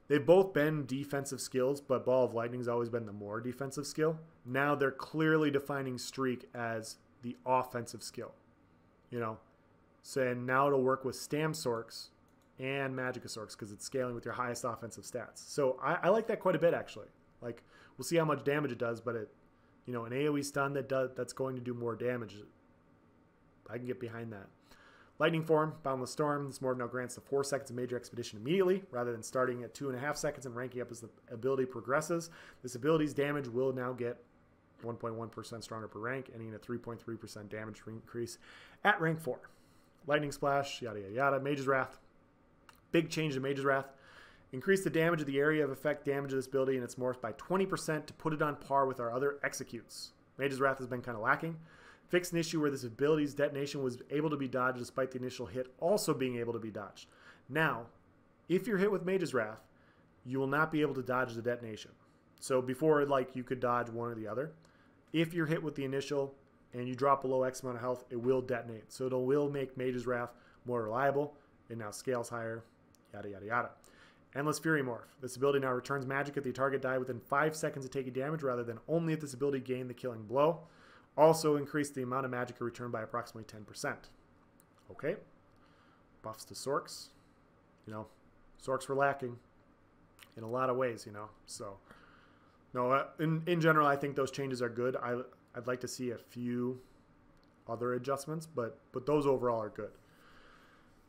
They've both been defensive skills, but Ball of Lightning's always been the more defensive skill. Now they're clearly defining Streak as the offensive skill. You know? So now it'll work with Stam Sorks and Magicka Sorks because it's scaling with your highest offensive stats. So I like that quite a bit, actually. Like, we'll see how much damage it does, but it, you know, an AoE stun that's going to do more damage. I can get behind that. Lightning form, Boundless Storm. This morph now grants the 4 seconds of Major Expedition immediately, rather than starting at 2.5 seconds and ranking up as the ability progresses. This ability's damage will now get 1.1% stronger per rank, ending in a 3.3% damage increase at rank 4. Lightning Splash, yada yada yada. Mage's Wrath. Big change to Mage's Wrath. Increase the damage of the area of effect damage of this ability and its morph by 20% to put it on par with our other executes. Mage's Wrath has been kind of lacking. Fix an issue where this ability's detonation was able to be dodged despite the initial hit also being able to be dodged. Now, if you're hit with Mage's Wrath, you will not be able to dodge the detonation. So before, like, you could dodge one or the other. If you're hit with the initial and you drop below X amount of health, it will detonate. So it will make Mage's Wrath more reliable. It now scales higher, yada, yada, yada. Endless Fury Morph. This ability now returns magic if the target died within 5 seconds of taking damage rather than only if this ability gained the killing blow. Also increase the amount of magic returned by approximately 10%. Okay. Buffs to Sorks. You know, Sorks were lacking in a lot of ways, you know. So, no, in general, I think those changes are good. I'd like to see a few other adjustments, but those overall are good.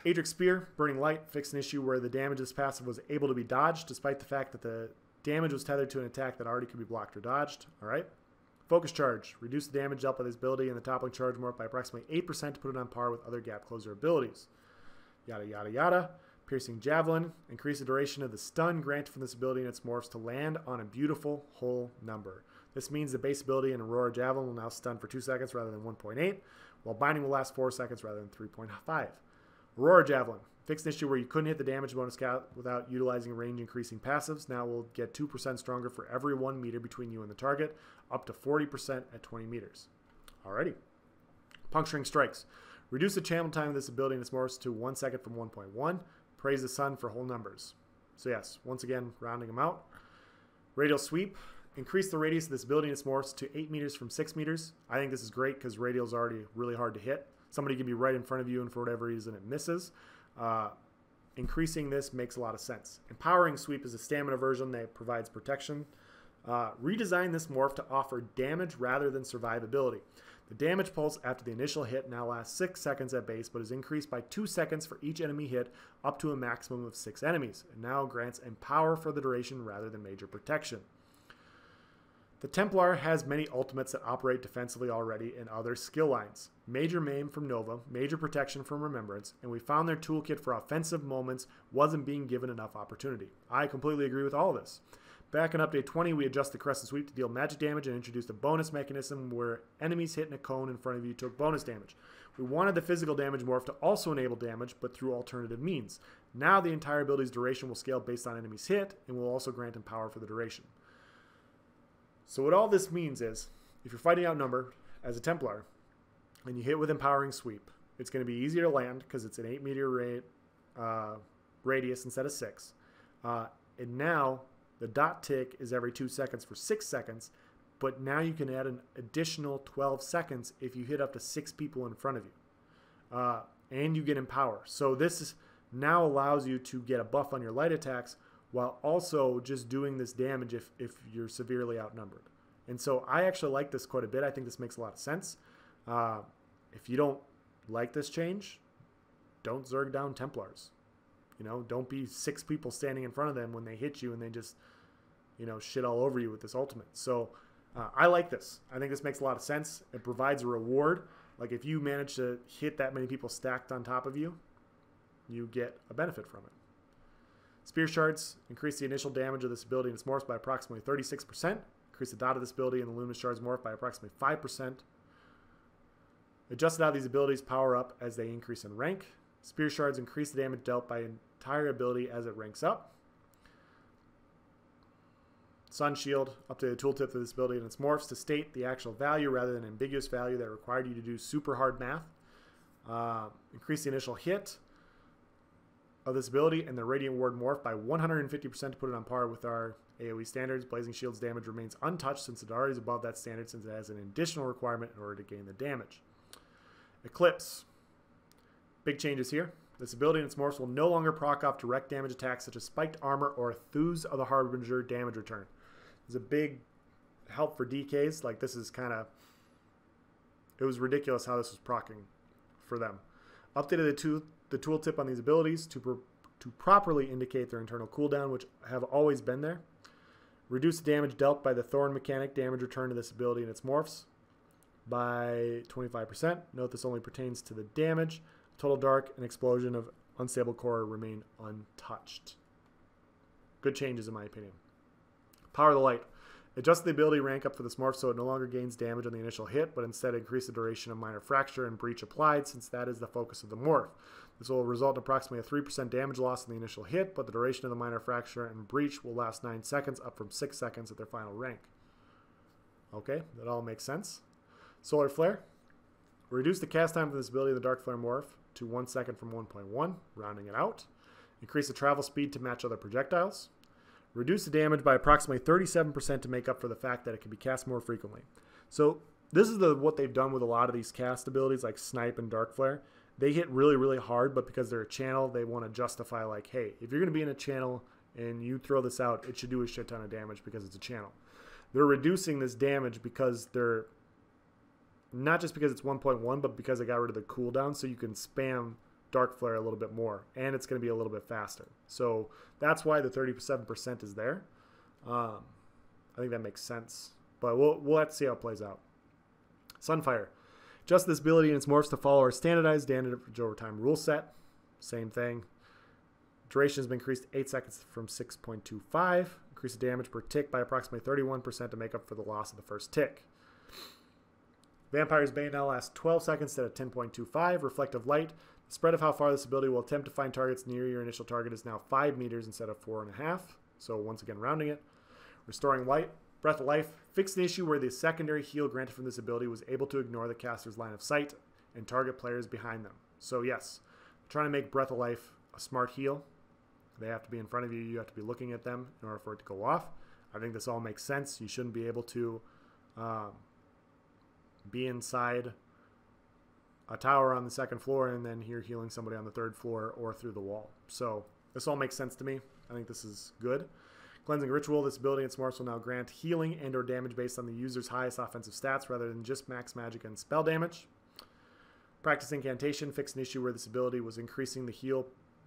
Adric Spear, Burning Light, fixed an issue where the damage of this passive was able to be dodged despite the fact that the damage was tethered to an attack that already could be blocked or dodged. All right. Focus Charge, reduce the damage dealt by this ability and the toppling charge morph by approximately 8% to put it on par with other gap closer abilities. Yada, yada, yada. Piercing Javelin, increase the duration of the stun granted from this ability and its morphs to land on a beautiful whole number. This means the base ability in Aurora Javelin will now stun for 2 seconds rather than 1.8, while Binding will last 4 seconds rather than 3.5. Aurora Javelin, fixed an issue where you couldn't hit the damage bonus count without utilizing range increasing passives. Now will get 2% stronger for every 1 meter between you and the target, up to 40% at 20 meters. Alrighty. Puncturing Strikes. Reduce the channel time of this ability and its morphs to 1 second from 1.1. Praise the Sun for whole numbers. So yes, once again, rounding them out. Radial Sweep. Increase the radius of this ability and its morphs to 8 meters from 6 meters. I think this is great because radial is already really hard to hit. Somebody can be right in front of you and for whatever reason it misses. Increasing this makes a lot of sense. Empowering Sweep is a stamina version that provides protection. Redesign this morph to offer damage rather than survivability. The damage pulse after the initial hit now lasts 6 seconds at base, but is increased by 2 seconds for each enemy hit up to a maximum of 6 enemies. It now grants Empower for the duration rather than major protection. The Templar has many ultimates that operate defensively already in other skill lines. Major Maim from Nova, Major Protection from Remembrance, and we found their toolkit for offensive moments wasn't being given enough opportunity. I completely agree with all of this. Back in Update 20, we adjust the Crescent Sweep to deal magic damage and introduced a bonus mechanism where enemies hit in a cone in front of you took bonus damage. We wanted the physical damage morph to also enable damage, but through alternative means. Now the entire ability's duration will scale based on enemies hit and will also grant Empower for the duration. So what all this means is, if you're fighting outnumbered as a Templar, and you hit with Empowering Sweep, it's going to be easier to land because it's an 8 meter radius instead of 6. And now the dot tick is every 2 seconds for 6 seconds, but now you can add an additional 12 seconds if you hit up to 6 people in front of you. And you get Empower. So this now allows you to get a buff on your light attacks while also just doing this damage if you're severely outnumbered. And so I actually like this quite a bit. I think this makes a lot of sense. If you don't like this change, don't Zerg down Templars. You know, don't be 6 people standing in front of them when they hit you and they just, you know, shit all over you with this ultimate. So I like this. I think this makes a lot of sense. It provides a reward. Like if you manage to hit that many people stacked on top of you, you get a benefit from it. Spear Shards increase the initial damage of this ability and its morphs by approximately 36%. Increase the dot of this ability and the Luminous Shards morph by approximately 5%. Adjusted out of these abilities power up as they increase in rank. Spear Shards increase the damage dealt by entire ability as it ranks up. Sun Shield, up to the tooltip of this ability and its morphs to state the actual value rather than ambiguous value that required you to do super hard math. Increase the initial hit of this ability and the Radiant Ward morph by 150% to put it on par with our AoE standards. Blazing Shield's damage remains untouched since it already is above that standard, since it has an additional requirement in order to gain the damage. Eclipse. Big changes here. This ability and its morphs will no longer proc off direct damage attacks such as Spiked Armor or Thews of the Harbinger damage return. There's a big help for DKs. Like this is kind of, it was ridiculous how this was proccing for them. Updated the tooltip on these abilities to properly indicate their internal cooldown, which have always been there. Reduce the damage dealt by the Thorn mechanic. Damage return to this ability and its morphs by 25%. Note this only pertains to the damage. Total Dark and Explosion of Unstable Core remain untouched. Good changes in my opinion. Power of the Light. Adjust the ability rank up for this morph so it no longer gains damage on the initial hit, but instead increase the duration of minor fracture and breach applied, since that is the focus of the morph. This will result in approximately a 3% damage loss in the initial hit, but the duration of the minor fracture and breach will last 9 seconds, up from 6 seconds at their final rank. Okay, that all makes sense. Solar Flare. Reduce the cast time for this ability of the Dark Flare morph to 1 second from 1.1, rounding it out. Increase the travel speed to match other projectiles. Reduce the damage by approximately 37% to make up for the fact that it can be cast more frequently. So this is what they've done with a lot of these cast abilities like Snipe and Dark Flare. They hit really, really hard, but because they're a channel, they want to justify like, hey, if you're going to be in a channel and you throw this out, it should do a shit ton of damage because it's a channel. They're reducing this damage because they're not just because it's 1.1, but because they got rid of the cooldown, so you can spam Dark Flare a little bit more, and it's going to be a little bit faster. So that's why the 37% is there. I think that makes sense, but we'll have to see how it plays out. Sunfire. Adjust this ability and its morphs to follow our standardized damage over time rule set. Same thing. Duration has been increased 8 seconds from 6.25. Increase the damage per tick by approximately 31% to make up for the loss of the first tick. Vampire's Bane now lasts 12 seconds instead of 10.25. Reflective Light. The spread of how far this ability will attempt to find targets near your initial target is now 5 meters instead of 4.5. So once again, rounding it. Restoring Light. Breath of Life. Fix the issue where the secondary heal granted from this ability was able to ignore the caster's line of sight and target players behind them. So yes, trying to make Breath of Life a smart heal. They have to be in front of you. You have to be looking at them in order for it to go off. I think this all makes sense. You shouldn't be able to be inside a tower on the second floor and then here healing somebody on the third floor or through the wall. So this all makes sense to me. I think this is good. Cleansing Ritual. This ability and morphs will now grant healing and or damage based on the user's highest offensive stats rather than just max magic and spell damage. Practice Incantation. Fix an issue where this ability was increasing the heal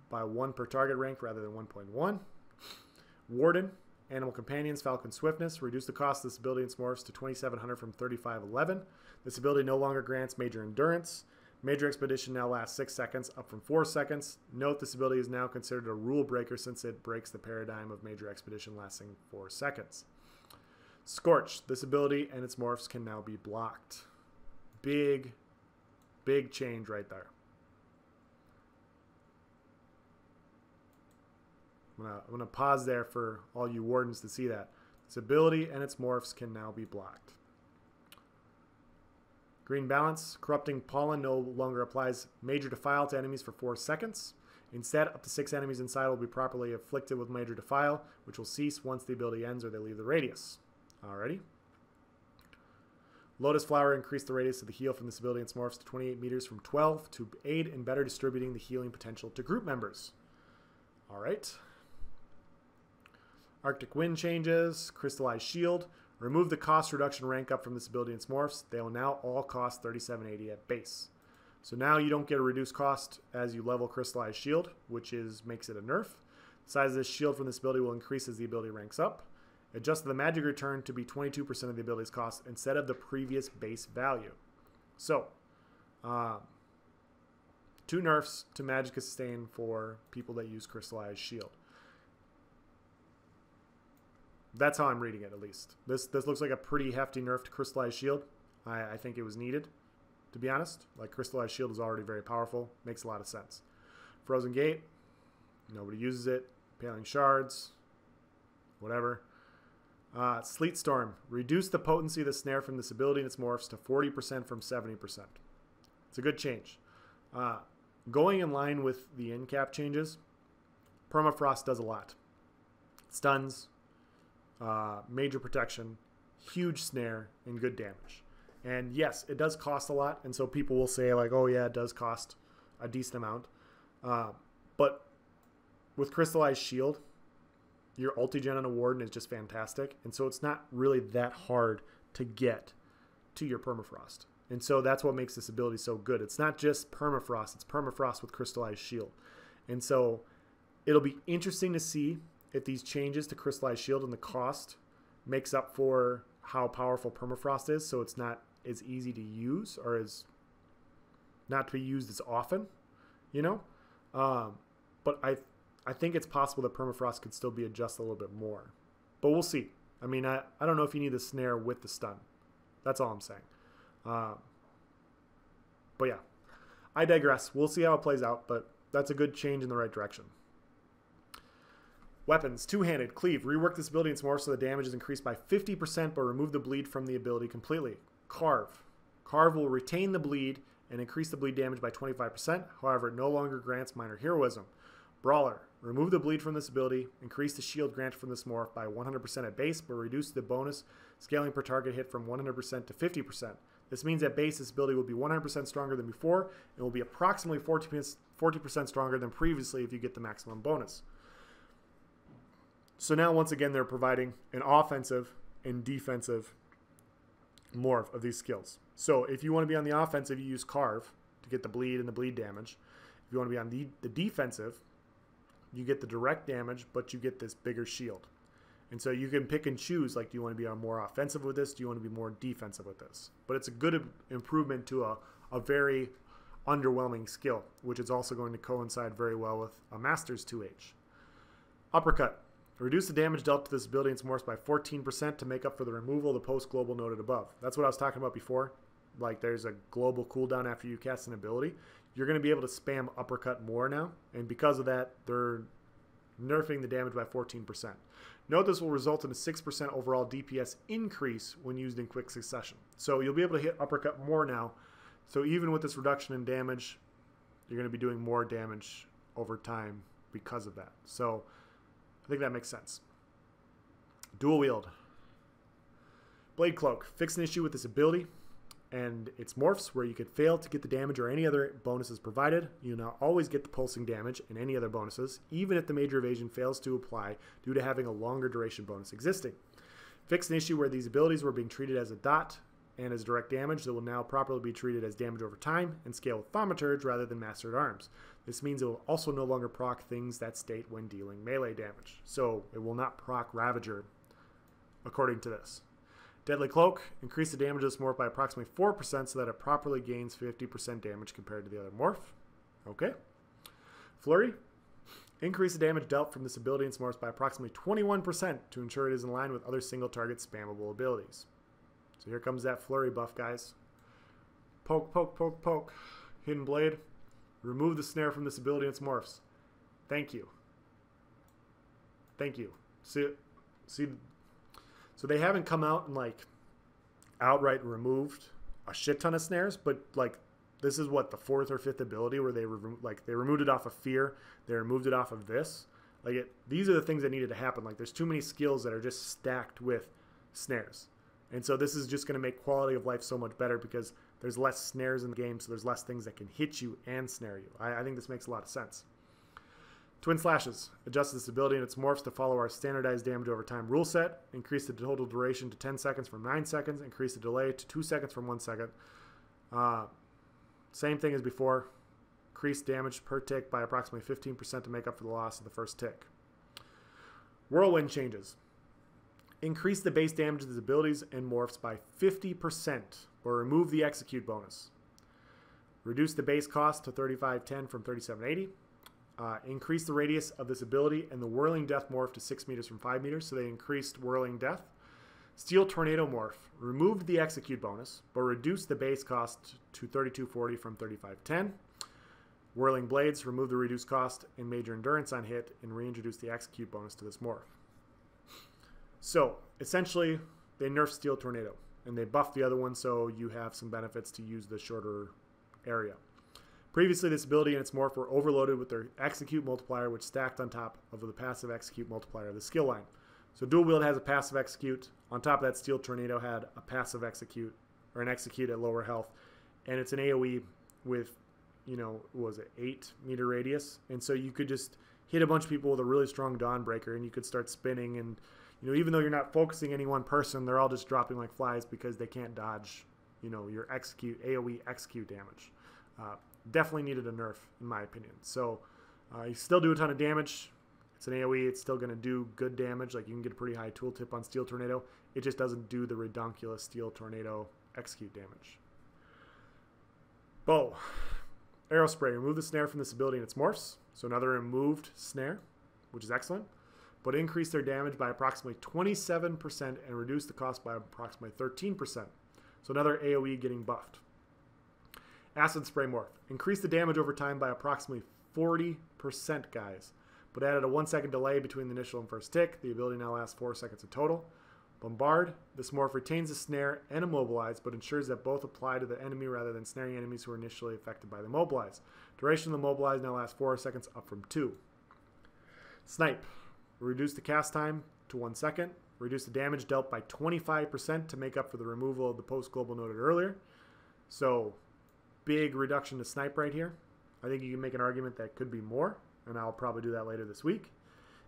by 1 per target rank rather than 1.1. Warden. Animal Companions, Falcon Swiftness. Reduce the cost of this ability and morphs to 2,700 from 3,511. This ability no longer grants Major Endurance. Major Expedition now lasts 6 seconds, up from 4 seconds. Note this ability is now considered a rule breaker since it breaks the paradigm of Major Expedition lasting 4 seconds. Scorch. This ability and its morphs can now be blocked. Big, big change right there. I'm going to pause there for all you wardens to see that. This ability and its morphs can now be blocked. Green Balance. Corrupting Pollen no longer applies Major Defile to enemies for 4 seconds. Instead, up to 6 enemies inside will be properly afflicted with Major Defile, which will cease once the ability ends or they leave the radius. Alrighty. Lotus Flower. Increase the radius of the heal from this ability and its morphs to 28 meters from 12 to aid in better distributing the healing potential to group members. Alright. Arctic Wind changes. Crystallized Shield. Remove the cost reduction rank up from this ability and its morphs. They will now all cost 3780 at base. So now you don't get a reduced cost as you level Crystallized Shield, which makes it a nerf. The size of this shield from this ability will increase as the ability ranks up. Adjust the magic return to be 22% of the ability's cost instead of the previous base value. So, 2 nerfs to Magic Sustain for people that use Crystallized Shield. That's how I'm reading it, at least. This looks like a pretty hefty nerf to Crystallized Shield. I think it was needed, to be honest. Like, Crystallized Shield is already very powerful. Makes a lot of sense. Frozen Gate. Nobody uses it. Paling Shards. Whatever. Sleet Storm. Reduce the potency of the snare from this ability and its morphs to 40% from 70%. It's a good change. Going in line with the end cap changes, Permafrost does a lot. Stuns. Major protection, huge snare, and good damage. And yes, it does cost a lot, and so people will say like, oh yeah, it does cost a decent amount. But with Crystallized Shield, your ulti-gen on a Warden is just fantastic, and so it's not really that hard to get to your Permafrost. And so that's what makes this ability so good. It's not just permafrost, it's permafrost with crystallized shield. And so it'll be interesting to see if these changes to crystallized shield and the cost makes up for how powerful permafrost is, so it's not as easy to use or as not to be used as often, you know? But I think it's possible that permafrost could still be adjusted a little bit more. But we'll see. I mean, I don't know if you need the snare with the stun. That's all I'm saying. But yeah, I digress. We'll see how it plays out, but that's a good change in the right direction. Weapons, two-handed, cleave. Rework this ability and some more so the damage is increased by 50%, but remove the bleed from the ability completely. Carve. Carve will retain the bleed and increase the bleed damage by 25%. However, it no longer grants minor heroism. Brawler. Remove the bleed from this ability. Increase the shield granted from this morph by 100% at base, but reduce the bonus scaling per target hit from 100% to 50%. This means at base, this ability will be 100% stronger than before and will be approximately 40% stronger than previously if you get the maximum bonus. So now, once again, they're providing an offensive and defensive morph of these skills. So if you want to be on the offensive, you use Carve to get the bleed and the bleed damage. If you want to be on the defensive, you get the direct damage, but you get this bigger shield. And so you can pick and choose, like, do you want to be more offensive with this? Do you want to be more defensive with this? But it's a good improvement to a very underwhelming skill, which is also going to coincide very well with a Master's 2H. Uppercut. Reduce the damage dealt to this ability and its morphs by 14% to make up for the removal of the post-global noted above. That's what I was talking about before. Like, there's a global cooldown after you cast an ability. You're going to be able to spam uppercut more now, and because of that, they're nerfing the damage by 14%. Note this will result in a 6% overall DPS increase when used in quick succession. So you'll be able to hit uppercut more now. So even with this reduction in damage, you're going to be doing more damage over time because of that. So I think that makes sense. Dual wield. Blade Cloak. Fix an issue with this ability and its morphs where you could fail to get the damage or any other bonuses provided. You now always get the pulsing damage and any other bonuses, even if the major evasion fails to apply due to having a longer duration bonus existing. Fix an issue where these abilities were being treated as a dot and as direct damage that will now properly be treated as damage over time and scale with Thaumaturge rather than Master at Arms. This means it will also no longer proc things that state when dealing melee damage. So it will not proc Ravager according to this. Deadly Cloak. Increase the damage of this morph by approximately 4% so that it properly gains 50% damage compared to the other morph. Okay. Flurry. Increase the damage dealt from this ability and its morphs by approximately 21% to ensure it is in line with other single target spammable abilities. So here comes that flurry buff, guys. Poke, poke, poke, poke. Hidden Blade. Remove the snare from this ability and its morphs. Thank you. Thank you. See, so they haven't come out and, like, outright removed a shit ton of snares, but, like, this is what, the 4th or 5th ability where they removed it off of Fear, they removed it off of this. Like, these are the things that needed to happen. Like, there's too many skills that are just stacked with snares. And so this is just going to make quality of life so much better because there's less snares in the game, so there's less things that can hit you and snare you. I think this makes a lot of sense. Twin Slashes. Adjust this ability and its morphs to follow our standardized damage over time rule set. Increase the total duration to 10 seconds from 9 seconds. Increase the delay to 2 seconds from 1 second. Same thing as before. Increase damage per tick by approximately 15% to make up for the loss of the first tick. Whirlwind changes. Increase the base damage of his abilities and morphs by 50% or remove the execute bonus. Reduce the base cost to 3510 from 3780. Increase the radius of this ability and the Whirling Death morph to 6 meters from 5 meters, so they increased Whirling Death. Steel Tornado morph removed the execute bonus, but reduced the base cost to 3240 from 3510. Whirling Blades removed the reduced cost and major endurance on hit and reintroduced the execute bonus to this morph. So, essentially, they nerfed Steel Tornado, and they buffed the other one so you have some benefits to use the shorter area. Previously, this ability and its morph were overloaded with their execute multiplier, which stacked on top of the passive execute multiplier of the skill line. So Dual Wield has a passive execute. On top of that, Steel Tornado had a passive execute, or an execute at lower health, and it's an AoE with, you know, what was it, 8 meter radius, and so you could just hit a bunch of people with a really strong Dawnbreaker, and you could start spinning, and, you know, even though you're not focusing any one person, they're all just dropping like flies because they can't dodge your execute, AoE execute damage. Definitely needed a nerf, in my opinion. So you still do a ton of damage. It's an AoE. It's still going to do good damage. Like, you can get a pretty high tooltip on Steel Tornado. It just doesn't do the redonkulous Steel Tornado execute damage. Bow. Arrow Spray. Remove the snare from this ability and its morphs. So another removed snare, which is excellent. But increase their damage by approximately 27% and reduce the cost by approximately 13%. So another AoE getting buffed. Acid Spray Morph. Increase the damage over time by approximately 40%, guys. But added a 1-second delay between the initial and first tick. The ability now lasts 4 seconds in total. Bombard. This morph retains the snare and immobilize, but ensures that both apply to the enemy rather than snaring enemies who are initially affected by the mobilize. Duration of the mobilize now lasts 4 seconds, up from 2. Snipe. Reduce the cast time to 1 second. Reduce the damage dealt by 25% to make up for the removal of the post-global noted earlier. So, big reduction to snipe right here. I think you can make an argument that could be more, and I'll probably do that later this week.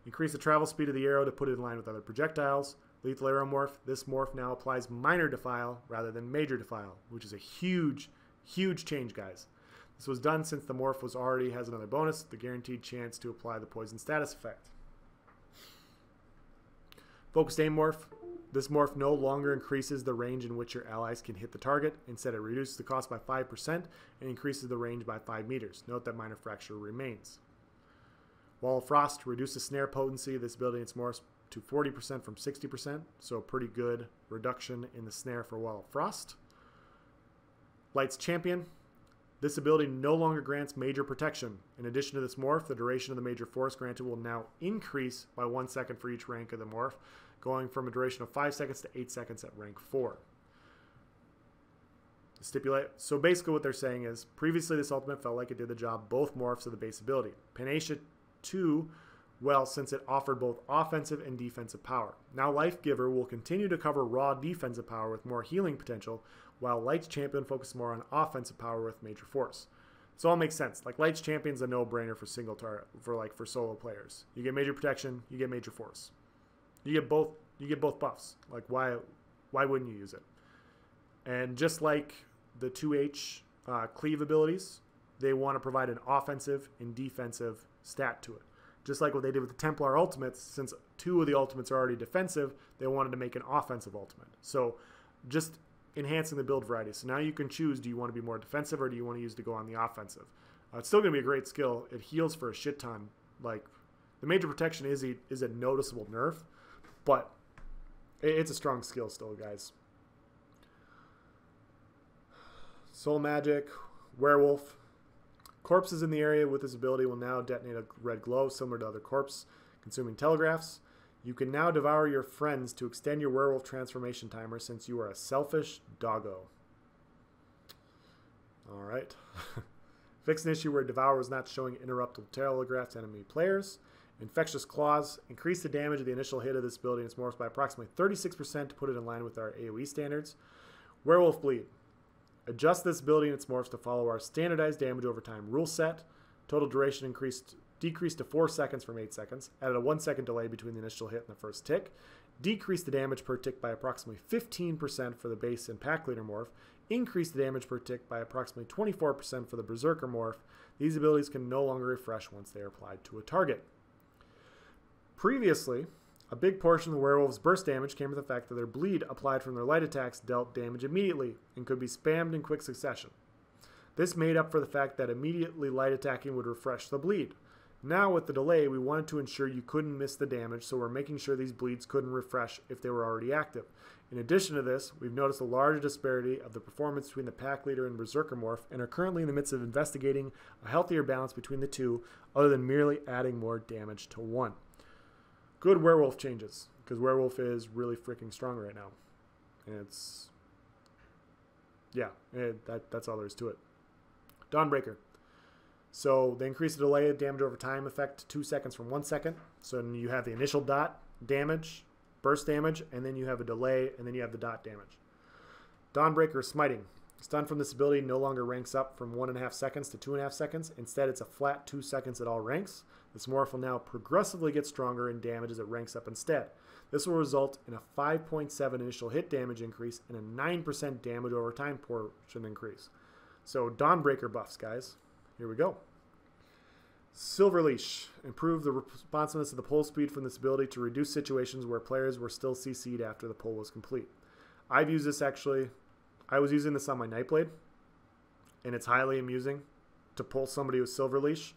Increase the travel speed of the arrow to put it in line with other projectiles. Lethal Arrow Morph. This morph now applies minor defile rather than major defile, which is a huge, huge change, guys. This was done since the morph already has another bonus, the guaranteed chance to apply the poison status effect. Focused Aim Morph. This morph no longer increases the range in which your allies can hit the target. Instead, it reduces the cost by 5% and increases the range by 5 meters. Note that minor fracture remains. Wall of Frost. Reduce the snare potency of this ability and its morphs to 40% from 60%. So a pretty good reduction in the snare for Wall of Frost. Light's Champion. This ability no longer grants major protection. In addition to this morph, the duration of the major force granted will now increase by 1 second for each rank of the morph, going from a duration of 5 seconds to 8 seconds at rank 4. Stipulate. So basically what they're saying is, previously this ultimate felt like it did the job both morphs of the base ability. Panacea 2, well, since it offered both offensive and defensive power. Now Life Giver will continue to cover raw defensive power with more healing potential, while Light's Champion focuses more on offensive power with major force. So it all makes sense. Like, Light's Champion's a no-brainer for single target, for solo players. You get major protection, you get major force. You get both buffs. Like, why wouldn't you use it? And just like the 2H cleave abilities, they want to provide an offensive and defensive stat to it. Just like what they did with the Templar ultimates, since 2 of the ultimates are already defensive, they wanted to make an offensive ultimate. So just enhancing the build variety. So now you can choose, do you want to be more defensive or do you want to use to go on the offensive? It's still going to be a great skill. It heals for a shit ton. Like, the major protection is a noticeable nerf, but it's a strong skill still, guys. Soul Magic, Werewolf. Corpses in the area with this ability will now detonate a red glow, similar to other corpse-consuming telegraphs. You can now devour your friends to extend your werewolf transformation timer since you are a selfish doggo. Alright. Fix an issue where Devour was not showing interruptible telegraphs to enemy players. Infectious Claws. Increase the damage of the initial hit of this ability and its morphs by approximately 36% to put it in line with our AoE standards. Werewolf Bleed. Adjust this ability and its morphs to follow our standardized damage over time rule set. Total duration decreased to 4 seconds from 8 seconds. Added a 1 second delay between the initial hit and the first tick. Decreased the damage per tick by approximately 15% for the base and pack leader morph. Increased the damage per tick by approximately 24% for the berserker morph. These abilities can no longer refresh once they are applied to a target. Previously, a big portion of the werewolf's burst damage came from the fact that their bleed applied from their light attacks dealt damage immediately and could be spammed in quick succession. This made up for the fact that immediately light attacking would refresh the bleed. Now with the delay, we wanted to ensure you couldn't miss the damage, so we're making sure these bleeds couldn't refresh if they were already active. In addition to this, we've noticed a large disparity of the performance between the pack leader and berserker morph and are currently in the midst of investigating a healthier balance between the two other than merely adding more damage to one. Good werewolf changes, because werewolf is really freaking strong right now. And it's, yeah, that's all there is to it. Dawnbreaker. So they increase the delay of damage over time effect to 2 seconds from 1 second. So you have the initial dot damage, burst damage, and then you have a delay, and then you have the dot damage. Dawnbreaker Smiting. Stun from this ability no longer ranks up from 1.5 seconds to 2.5 seconds. Instead, it's a flat 2 seconds at all ranks. This morph will now progressively get stronger in damage as it ranks up instead. This will result in a 5.7 initial hit damage increase and a 9% damage over time portion increase. So Dawnbreaker buffs, guys. Here we go. Silver Leash. Improve the responsiveness of the pull speed from this ability to reduce situations where players were still CC'd after the pull was complete. I've used this actually. I was using this on my Nightblade, and it's highly amusing to pull somebody with Silver Leash.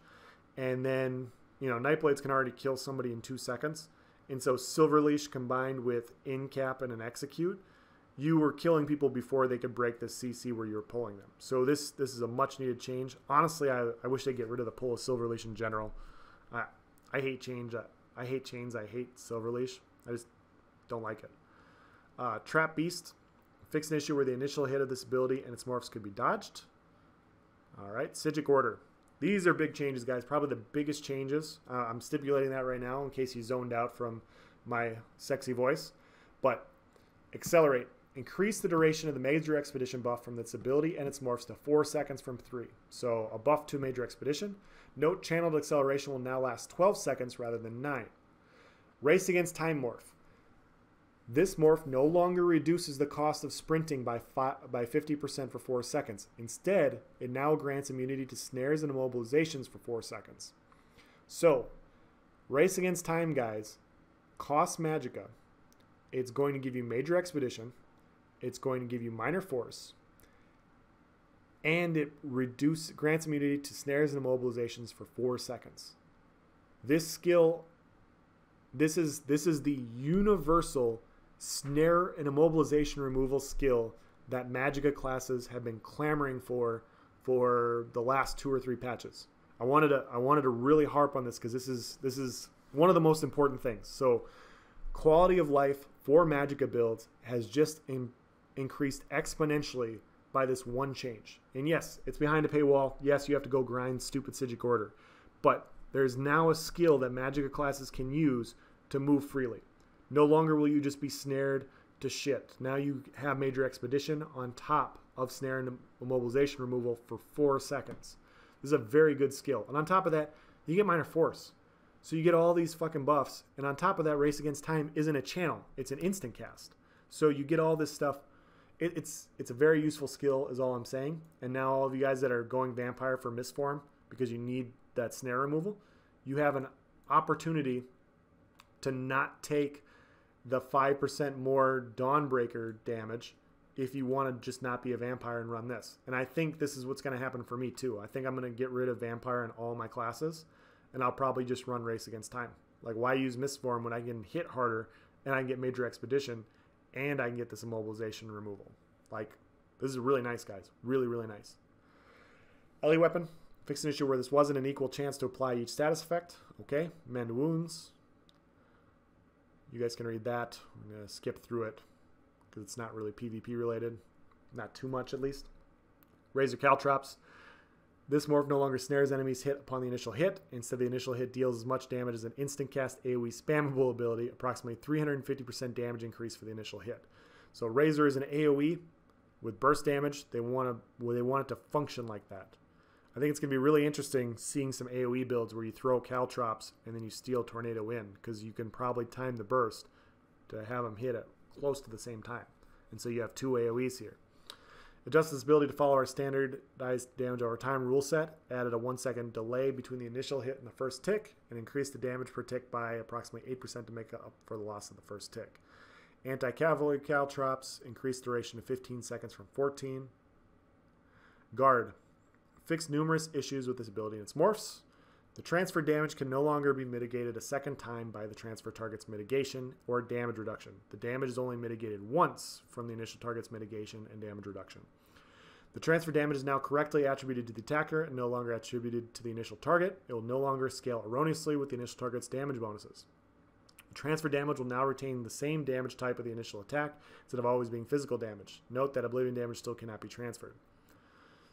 And then, you know, Nightblades can already kill somebody in 2 seconds. And so Silver Leash combined with In-Cap and an Execute, you were killing people before they could break the CC where you were pulling them. So this is a much needed change. Honestly, I wish they'd get rid of the pull of Silver Leash in general. I hate change. I hate chains. I hate Silver Leash. I just don't like it. Trap Beast. Fix an issue where the initial hit of this ability and its morphs could be dodged. All right. Psijic Order. These are big changes, guys. Probably the biggest changes. I'm stipulating that right now in case you zoned out from my sexy voice. But Accelerate. Increase the duration of the Major Expedition buff from its ability and its morphs to 4 seconds from 3. So a buff to Major Expedition. Note channeled acceleration will now last 12 seconds rather than 9. Race Against Time morph. This morph no longer reduces the cost of sprinting by 50% for 4 seconds. Instead, it now grants immunity to snares and immobilizations for 4 seconds. So, Race Against Time, guys, costs Magicka. It's going to give you Major Expedition. It's going to give you Minor Force. And it grants immunity to snares and immobilizations for 4 seconds. This skill, this is the universal snare and immobilization removal skill that Magicka classes have been clamoring for the last 2 or 3 patches. I wanted to really harp on this because this is one of the most important things. So quality of life for Magicka builds has just increased exponentially by this one change. And yes, it's behind a paywall. Yes, you have to go grind stupid Psijic Order. But there's now a skill that Magicka classes can use to move freely. No longer will you just be snared to shit. Now you have Major Expedition on top of snare and immobilization removal for 4 seconds. This is a very good skill. And on top of that, you get Minor Force. So you get all these fucking buffs. And on top of that, Race Against Time isn't a channel. It's an instant cast. So you get all this stuff. It's a very useful skill is all I'm saying. And now all of you guys that are going Vampire for Mistform because you need that snare removal, you have an opportunity to not take the 5% more Dawnbreaker damage if you want to just not be a Vampire and run this. And I think this is what's going to happen for me too. I think I'm going to get rid of Vampire in all my classes, and I'll probably just run Race Against Time. Like, why use Mistform when I can hit harder and I can get Major Expedition and I can get this immobilization removal? Like, this is really nice, guys. Really, really nice. Ellie Weapon. Fix an issue where this wasn't an equal chance to apply each status effect. Okay. Mend Wounds. You guys can read that. I'm going to skip through it because it's not really PvP related. Not too much, at least. Razor Caltrops. This morph no longer snares enemies hit upon the initial hit. Instead, the initial hit deals as much damage as an instant cast AoE spammable ability, approximately 350% damage increase for the initial hit. So Razor is an AoE with burst damage. They want it to function like that. I think it's going to be really interesting seeing some AoE builds where you throw Caltrops and then you steal Tornado in, because you can probably time the burst to have them hit at close to the same time. And so you have 2 AoEs here. Adjust this ability to follow our standardized damage over time rule set. Added a 1-second delay between the initial hit and the first tick, and increased the damage per tick by approximately 8% to make up for the loss of the first tick. Anti-cavalry Caltrops. Increased duration to 15 seconds from 14. Guard. Fix numerous issues with this ability and its morphs. The transfer damage can no longer be mitigated a second time by the transfer target's mitigation or damage reduction. The damage is only mitigated once from the initial target's mitigation and damage reduction. The transfer damage is now correctly attributed to the attacker and no longer attributed to the initial target. It will no longer scale erroneously with the initial target's damage bonuses. The transfer damage will now retain the same damage type of the initial attack instead of always being physical damage. Note that Oblivion damage still cannot be transferred.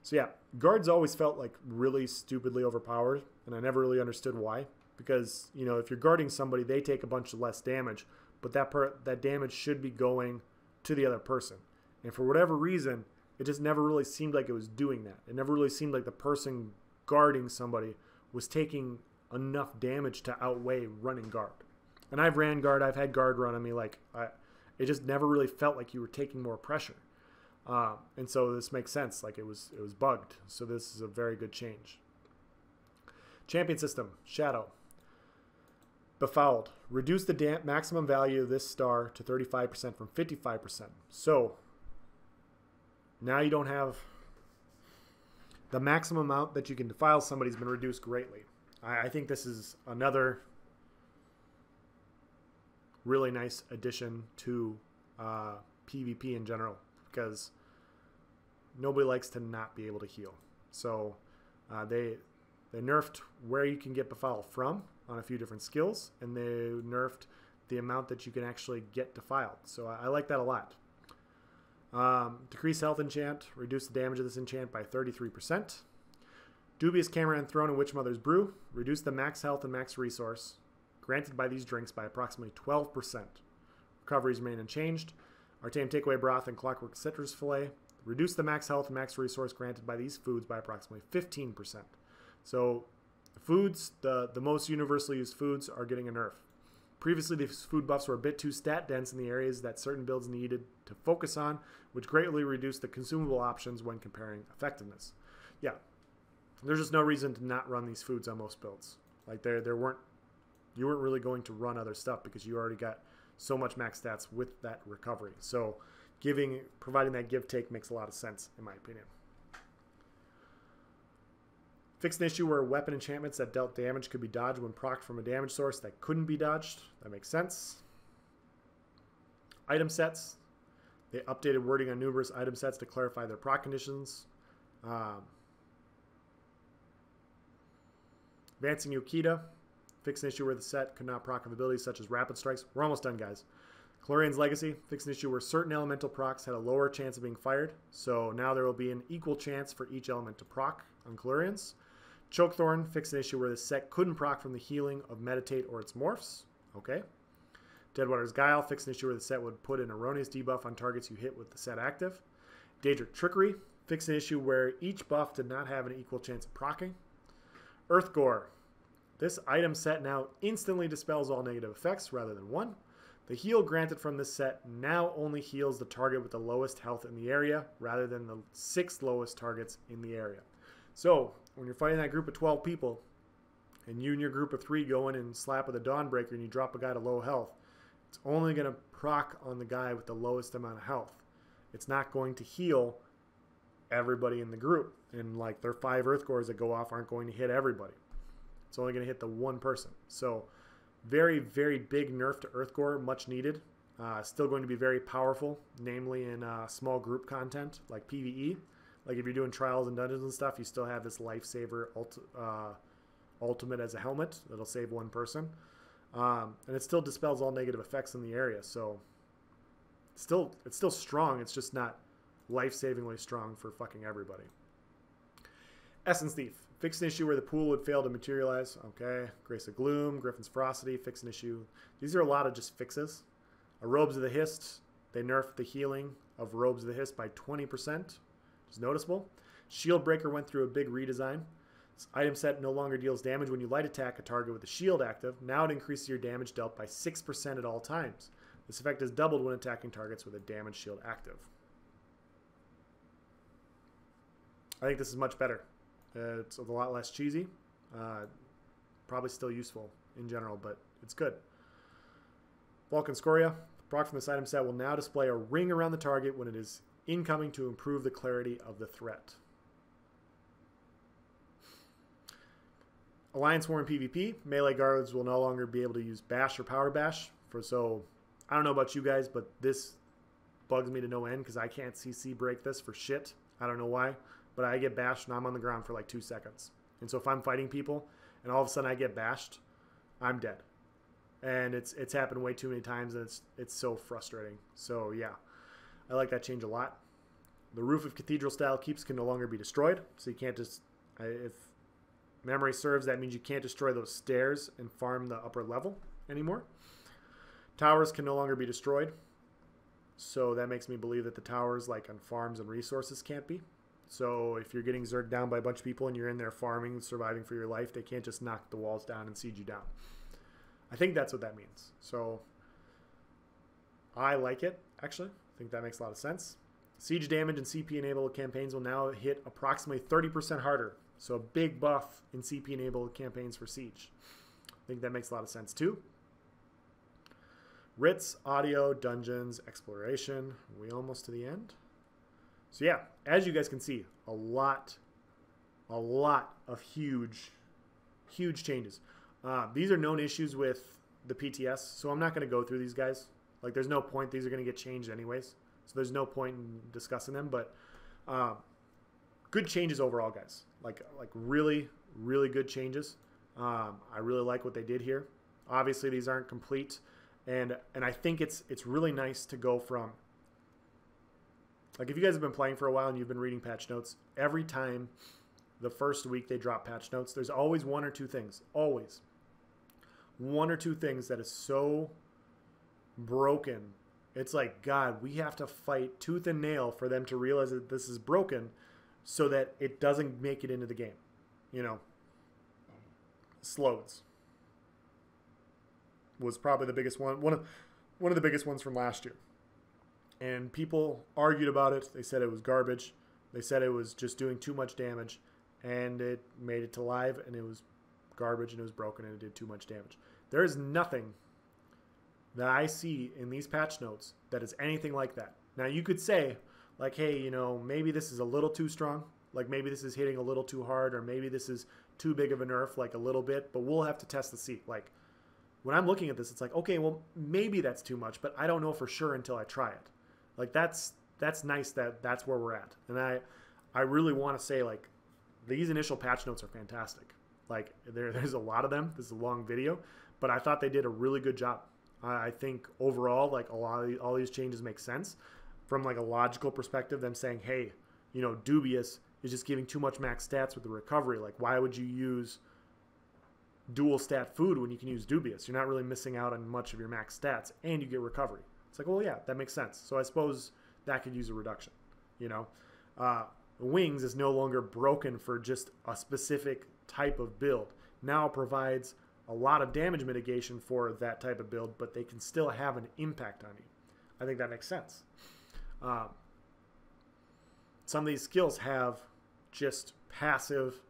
So yeah, guards always felt like really stupidly overpowered, and I never really understood why. Because, you know, if you're guarding somebody, they take a bunch of less damage, but that damage should be going to the other person. And for whatever reason, it just never really seemed like it was doing that. It never really seemed like the person guarding somebody was taking enough damage to outweigh running guard. And I've ran guard, I've had guard run on me, like it just never really felt like you were taking more pressure. And so this makes sense, like it was bugged. So this is a very good change. Champion system, Shadow. Befouled. Reduce the maximum value of this star to 35% from 55%. So now you don't have the maximum amount that you can defile somebody's been reduced greatly. I think this is another really nice addition to PvP in general, because nobody likes to not be able to heal. So they nerfed where you can get befouled from on a few different skills, and they nerfed the amount that you can actually get defiled. So I like that a lot. Decrease health enchant, reduce the damage of this enchant by 33%. Dubious Camera Throne and Witch Mother's Brew, reduce the max health and max resource granted by these drinks by approximately 12%. Recoveries remain unchanged. Artane Takeaway Broth and Clockwork Citrus Fillet, reduce the max health and max resource granted by these foods by approximately 15%. So foods, the most universally used foods, are getting a nerf. Previously, these food buffs were a bit too stat dense in the areas that certain builds needed to focus on, which greatly reduced the consumable options when comparing effectiveness. Yeah, there's just no reason to not run these foods on most builds. Like you weren't really going to run other stuff because you already got so much max stats with that recovery. So providing that give take makes a lot of sense in my opinion. Fix an issue where weapon enchantments that dealt damage could be dodged when procced from a damage source that couldn't be dodged. That makes sense. Item sets. They updated wording on numerous item sets to clarify their proc conditions. Advancing Yukita. Fix an issue where the set could not proc of abilities such as rapid strikes. We're almost done, guys. Chlorian's Legacy. Fix an issue where certain elemental procs had a lower chance of being fired. So now there will be an equal chance for each element to proc on Chlorians. Chokethorn, fix an issue where the set couldn't proc from the healing of Meditate or its morphs. Okay. Deadwater's Guile, fix an issue where the set would put an erroneous debuff on targets you hit with the set active. Daedric Trickery, fix an issue where each buff did not have an equal chance of proccing. Earthgore, this item set now instantly dispels all negative effects rather than one. The heal granted from this set now only heals the target with the lowest health in the area rather than the 6 lowest targets in the area. So when you're fighting that group of 12 people and you and your group of 3 go in and slap with a Dawnbreaker and you drop a guy to low health, it's only going to proc on the guy with the lowest amount of health. It's not going to heal everybody in the group. And like their 5 Earthgores that go off aren't going to hit everybody. It's only going to hit the one person. So very, very big nerf to Earthgore, much needed. Still going to be very powerful, namely in small group content like PvE. Like if you're doing trials and dungeons and stuff, you still have this lifesaver ultimate as a helmet that'll save one person. And it still dispels all negative effects in the area. So it's still strong. It's just not life-savingly strong for fucking everybody. Essence Thief. Fix an issue where the pool would fail to materialize. Okay. Grace of Gloom. Griffin's Ferocity. Fix an issue. These are a lot of just fixes. Robes of the Hist. They nerfed the healing of Robes of the Hist by 20%. Which is noticeable. Shield Breaker went through a big redesign. This item set no longer deals damage when you light attack a target with a shield active. Now it increases your damage dealt by 6% at all times. This effect is doubled when attacking targets with a damage shield active. I think this is much better. It's a lot less cheesy. Probably still useful in general, but it's good. Vulcan Scoria. Proc from this item set will now display a ring around the target when it is incoming to improve the clarity of the threat. Alliance War in PvP. Melee guards will no longer be able to use Bash or Power Bash. So I don't know about you guys, but this bugs me to no end because I can't CC break this for shit. I don't know why. But I get bashed and I'm on the ground for like 2 seconds. And so if I'm fighting people and all of a sudden I get bashed, I'm dead. And it's happened way too many times and it's so frustrating. So yeah, I like that change a lot. The roof of Cathedral Style Keeps can no longer be destroyed. So you can't just, if memory serves, that means you can't destroy those stairs and farm the upper level anymore. Towers can no longer be destroyed. So that makes me believe that the towers like on farms and resources can't be. So if you're getting zerged down by a bunch of people and you're in there farming, surviving for your life, they can't just knock the walls down and siege you down. I think that's what that means. So I like it, actually. I think that makes a lot of sense. Siege damage and CP-enabled campaigns will now hit approximately 30% harder. So a big buff in CP-enabled campaigns for Siege. I think that makes a lot of sense too. Writs, audio, dungeons, exploration. Are we almost to the end? So yeah, as you guys can see, a lot of huge changes. These are known issues with the PTS, so I'm not going to go through these guys. Like, there's no point. These are going to get changed anyways, so there's no point in discussing them. But good changes overall, guys. Like really good changes. I really like what they did here. Obviously, these aren't complete, and I think it's really nice to go from, like, if you guys have been playing for a while and you've been reading patch notes, every time the first week they drop patch notes, there's always one or two things, always one or two things that is so broken. It's like, God, we have to fight tooth and nail for them to realize that this is broken so that it doesn't make it into the game. You know, Slodes was probably the biggest one, one of the biggest ones from last year. And people argued about it. They said it was garbage. They said it was just doing too much damage, and it made it to live, and it was garbage, and it was broken, and it did too much damage. There is nothing that I see in these patch notes that is anything like that. Now, you could say, like, hey, you know, maybe this is a little too strong. Like, maybe this is hitting a little too hard, or maybe this is too big of a nerf, like a little bit, but we'll have to test the see. Like, when I'm looking at this, it's like, okay, well, maybe that's too much, but I don't know for sure until I try it. Like, that's nice that that's where we're at. And I really want to say, like, these initial patch notes are fantastic. Like, there's a lot of them. This is a long video, but I thought they did a really good job. I think overall, like, all these changes make sense from, like, a logical perspective. Them saying, hey, you know, Dubious is just giving too much max stats with the recovery. Like, why would you use dual stat food when you can use Dubious? You're not really missing out on much of your max stats, and you get recovery. It's like, well, yeah, that makes sense. So I suppose that could use a reduction, you know. Wings is no longer broken for just a specific type of build. Now it provides a lot of damage mitigation for that type of build, but they can still have an impact on you. I think that makes sense. Some of these skills have just passive.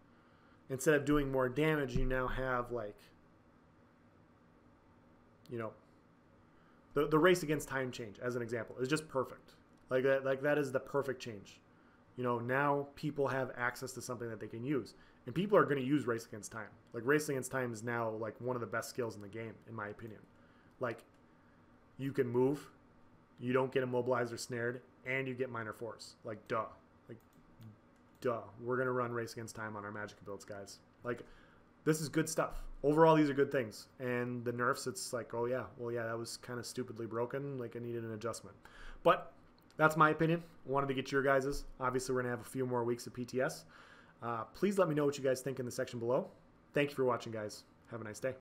Instead of doing more damage, you now have, like, you know, the race against time change, as an example, is just perfect. Like that is the perfect change. You know, now people have access to something that they can use. And people are going to use race against time. Like, race against time is now, like, one of the best skills in the game, in my opinion. Like, you can move, you don't get immobilized or snared, and you get minor force. Like, duh. Like, duh. We're going to run race against time on our magic builds, guys. Like, this is good stuff. Overall, these are good things. And the nerfs, it's like, oh, yeah, well, yeah, that was kind of stupidly broken. Like, it needed an adjustment. But that's my opinion. I wanted to get your guys's. Obviously, we're going to have a few more weeks of PTS. Please let me know what you guys think in the section below. Thank you for watching, guys. Have a nice day.